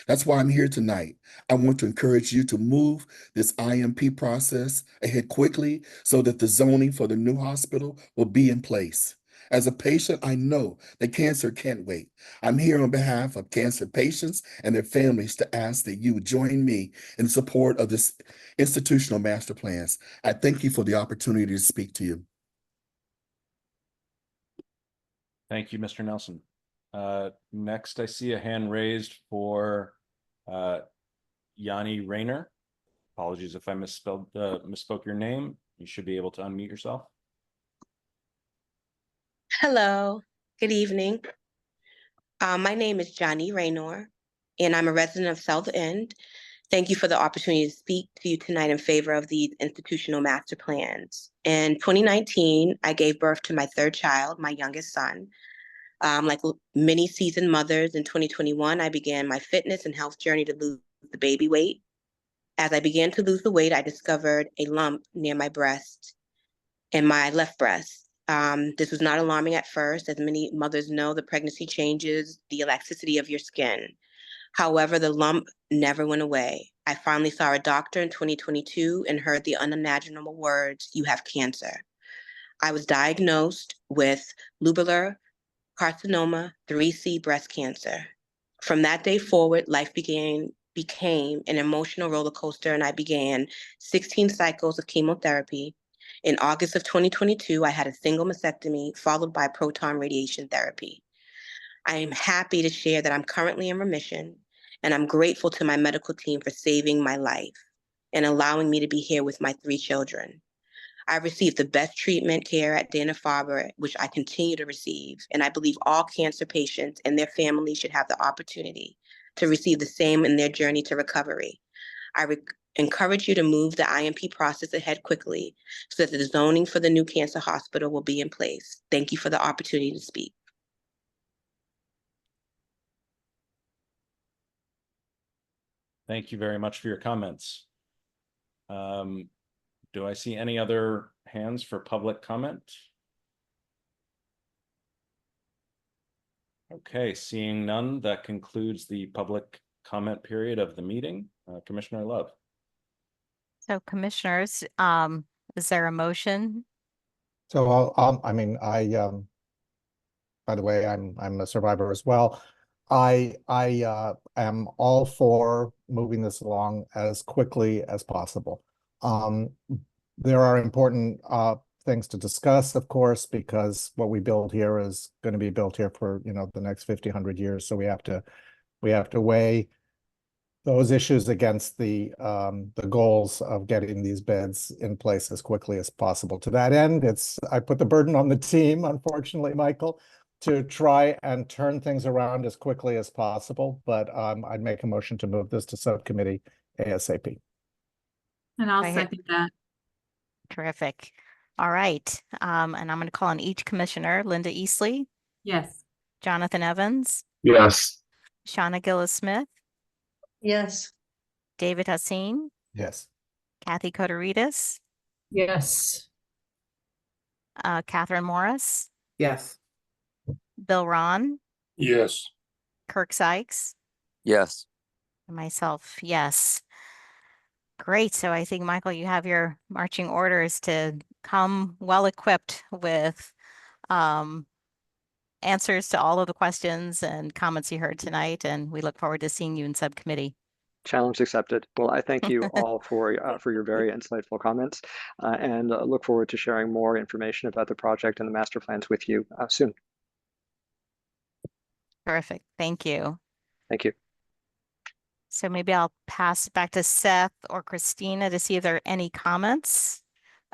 [SPEAKER 10] That's why I'm here tonight. I want to encourage you to move this IMP process ahead quickly so that the zoning for the new hospital will be in place. As a patient, I know that cancer can't wait. I'm here on behalf of cancer patients and their families to ask that you would join me in support of this institutional master plans. I thank you for the opportunity to speak to you.
[SPEAKER 11] Thank you, Mr. Nelson. Next, I see a hand raised for Yanni Rayner. Apologies if I misspoke your name. You should be able to unmute yourself.
[SPEAKER 22] Hello, good evening. My name is Johnny Raynor, and I'm a resident of South End. Thank you for the opportunity to speak to you tonight in favor of these institutional master plans. In 2019, I gave birth to my 3rd child, my youngest son. Like many seasoned mothers, in 2021, I began my fitness and health journey to lose the baby weight. As I began to lose the weight, I discovered a lump near my breast, in my left breast. This was not alarming at first. As many mothers know, the pregnancy changes the elasticity of your skin. However, the lump never went away. I finally saw a doctor in 2022 and heard the unimaginable words, "You have cancer." I was diagnosed with lobular carcinoma 3C breast cancer. From that day forward, life became an emotional roller coaster, and I began 16 cycles of chemotherapy. In August of 2022, I had a single mastectomy followed by proton radiation therapy. I am happy to share that I'm currently in remission, and I'm grateful to my medical team for saving my life and allowing me to be here with my 3 children. I received the best treatment care at Dana Farber, which I continue to receive, and I believe all cancer patients and their families should have the opportunity to receive the same in their journey to recovery. I encourage you to move the IMP process ahead quickly so that the zoning for the new cancer hospital will be in place. Thank you for the opportunity to speak.
[SPEAKER 11] Thank you very much for your comments. Do I see any other hands for public comment? Okay, seeing none, that concludes the public comment period of the meeting. Commissioner Love.
[SPEAKER 2] So commissioners, is there a motion?
[SPEAKER 9] So I mean, by the way, I'm a survivor as well. I am all for moving this along as quickly as possible. There are important things to discuss, of course, because what we build here is going to be built here for, you know, the next 50, 100 years. So we have to weigh those issues against the goals of getting these beds in place as quickly as possible. To that end, I put the burden on the team, unfortunately, Michael, to try and turn things around as quickly as possible. But I'd make a motion to move this to subcommittee ASAP.
[SPEAKER 18] And I'll
[SPEAKER 2] I hear-
[SPEAKER 18] second that.
[SPEAKER 2] Terrific. All right. And I'm going to call on each commissioner. Linda Eastley,
[SPEAKER 18] Yes.
[SPEAKER 2] Jonathan Evans,
[SPEAKER 16] Yes.
[SPEAKER 2] Shauna Gillis-Smith,
[SPEAKER 4] Yes.
[SPEAKER 2] David Hassin,
[SPEAKER 9] Yes.
[SPEAKER 2] Kathy Kotorides,
[SPEAKER 13] Yes.
[SPEAKER 2] Catherine Morris,
[SPEAKER 6] Yes.
[SPEAKER 2] Bill Ron,
[SPEAKER 15] Yes.
[SPEAKER 2] Kirk Sykes,
[SPEAKER 1] Yes.
[SPEAKER 2] and myself, yes. Great. So I think, Michael, you have your marching orders to come well equipped with answers to all of the questions and comments you heard tonight. And we look forward to seeing you in subcommittee.
[SPEAKER 20] Challenge accepted. Well, I thank you all for your very insightful comments and look forward to sharing more information about the project and the master plans with you soon.
[SPEAKER 2] Terrific. Thank you.
[SPEAKER 20] Thank you.
[SPEAKER 2] So maybe I'll pass it back to Seth or Christina to see if there are any comments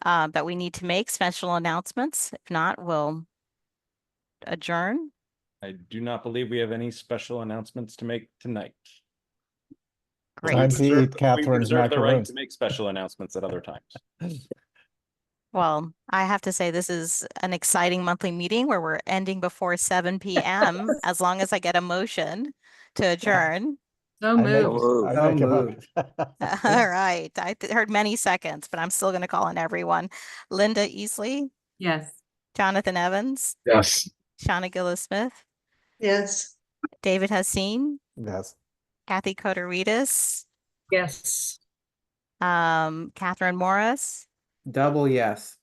[SPEAKER 2] that we need to make, special announcements. If not, we'll adjourn.
[SPEAKER 11] I do not believe we have any special announcements to make tonight.
[SPEAKER 2] Great.
[SPEAKER 9] Time to eat
[SPEAKER 11] We
[SPEAKER 9] Catherine's
[SPEAKER 11] reserve the right
[SPEAKER 9] macaroons.
[SPEAKER 11] to make special announcements at other times.
[SPEAKER 2] Well, I have to say this is an exciting monthly meeting where we're ending before 7 p.m. as long as I get a motion to adjourn.
[SPEAKER 18] So
[SPEAKER 9] I make,
[SPEAKER 18] moved.
[SPEAKER 9] I make a motion.
[SPEAKER 2] All right. I heard many seconds, but I'm still going to call on everyone. Linda Eastley,
[SPEAKER 18] Yes.
[SPEAKER 2] Jonathan Evans,
[SPEAKER 16] Yes.
[SPEAKER 2] Shauna Gillis-Smith,
[SPEAKER 4] Yes.
[SPEAKER 2] David Hassin,
[SPEAKER 9] Yes.
[SPEAKER 2] Kathy Kotorides,
[SPEAKER 13] Yes.
[SPEAKER 2] Catherine Morris,
[SPEAKER 6] Double yes.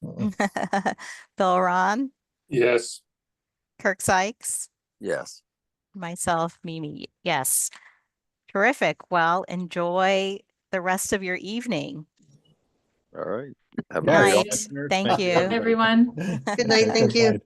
[SPEAKER 2] Bill Ron,
[SPEAKER 15] Yes.
[SPEAKER 2] Kirk Sykes,
[SPEAKER 1] Yes.
[SPEAKER 2] myself, Mimi. Yes. Terrific. Well, enjoy the rest of your evening.
[SPEAKER 1] All right. Have a
[SPEAKER 2] Good
[SPEAKER 1] great
[SPEAKER 2] night. Thank
[SPEAKER 11] Thank you.
[SPEAKER 2] you.
[SPEAKER 18] Everyone.
[SPEAKER 4] Good night. Thank you.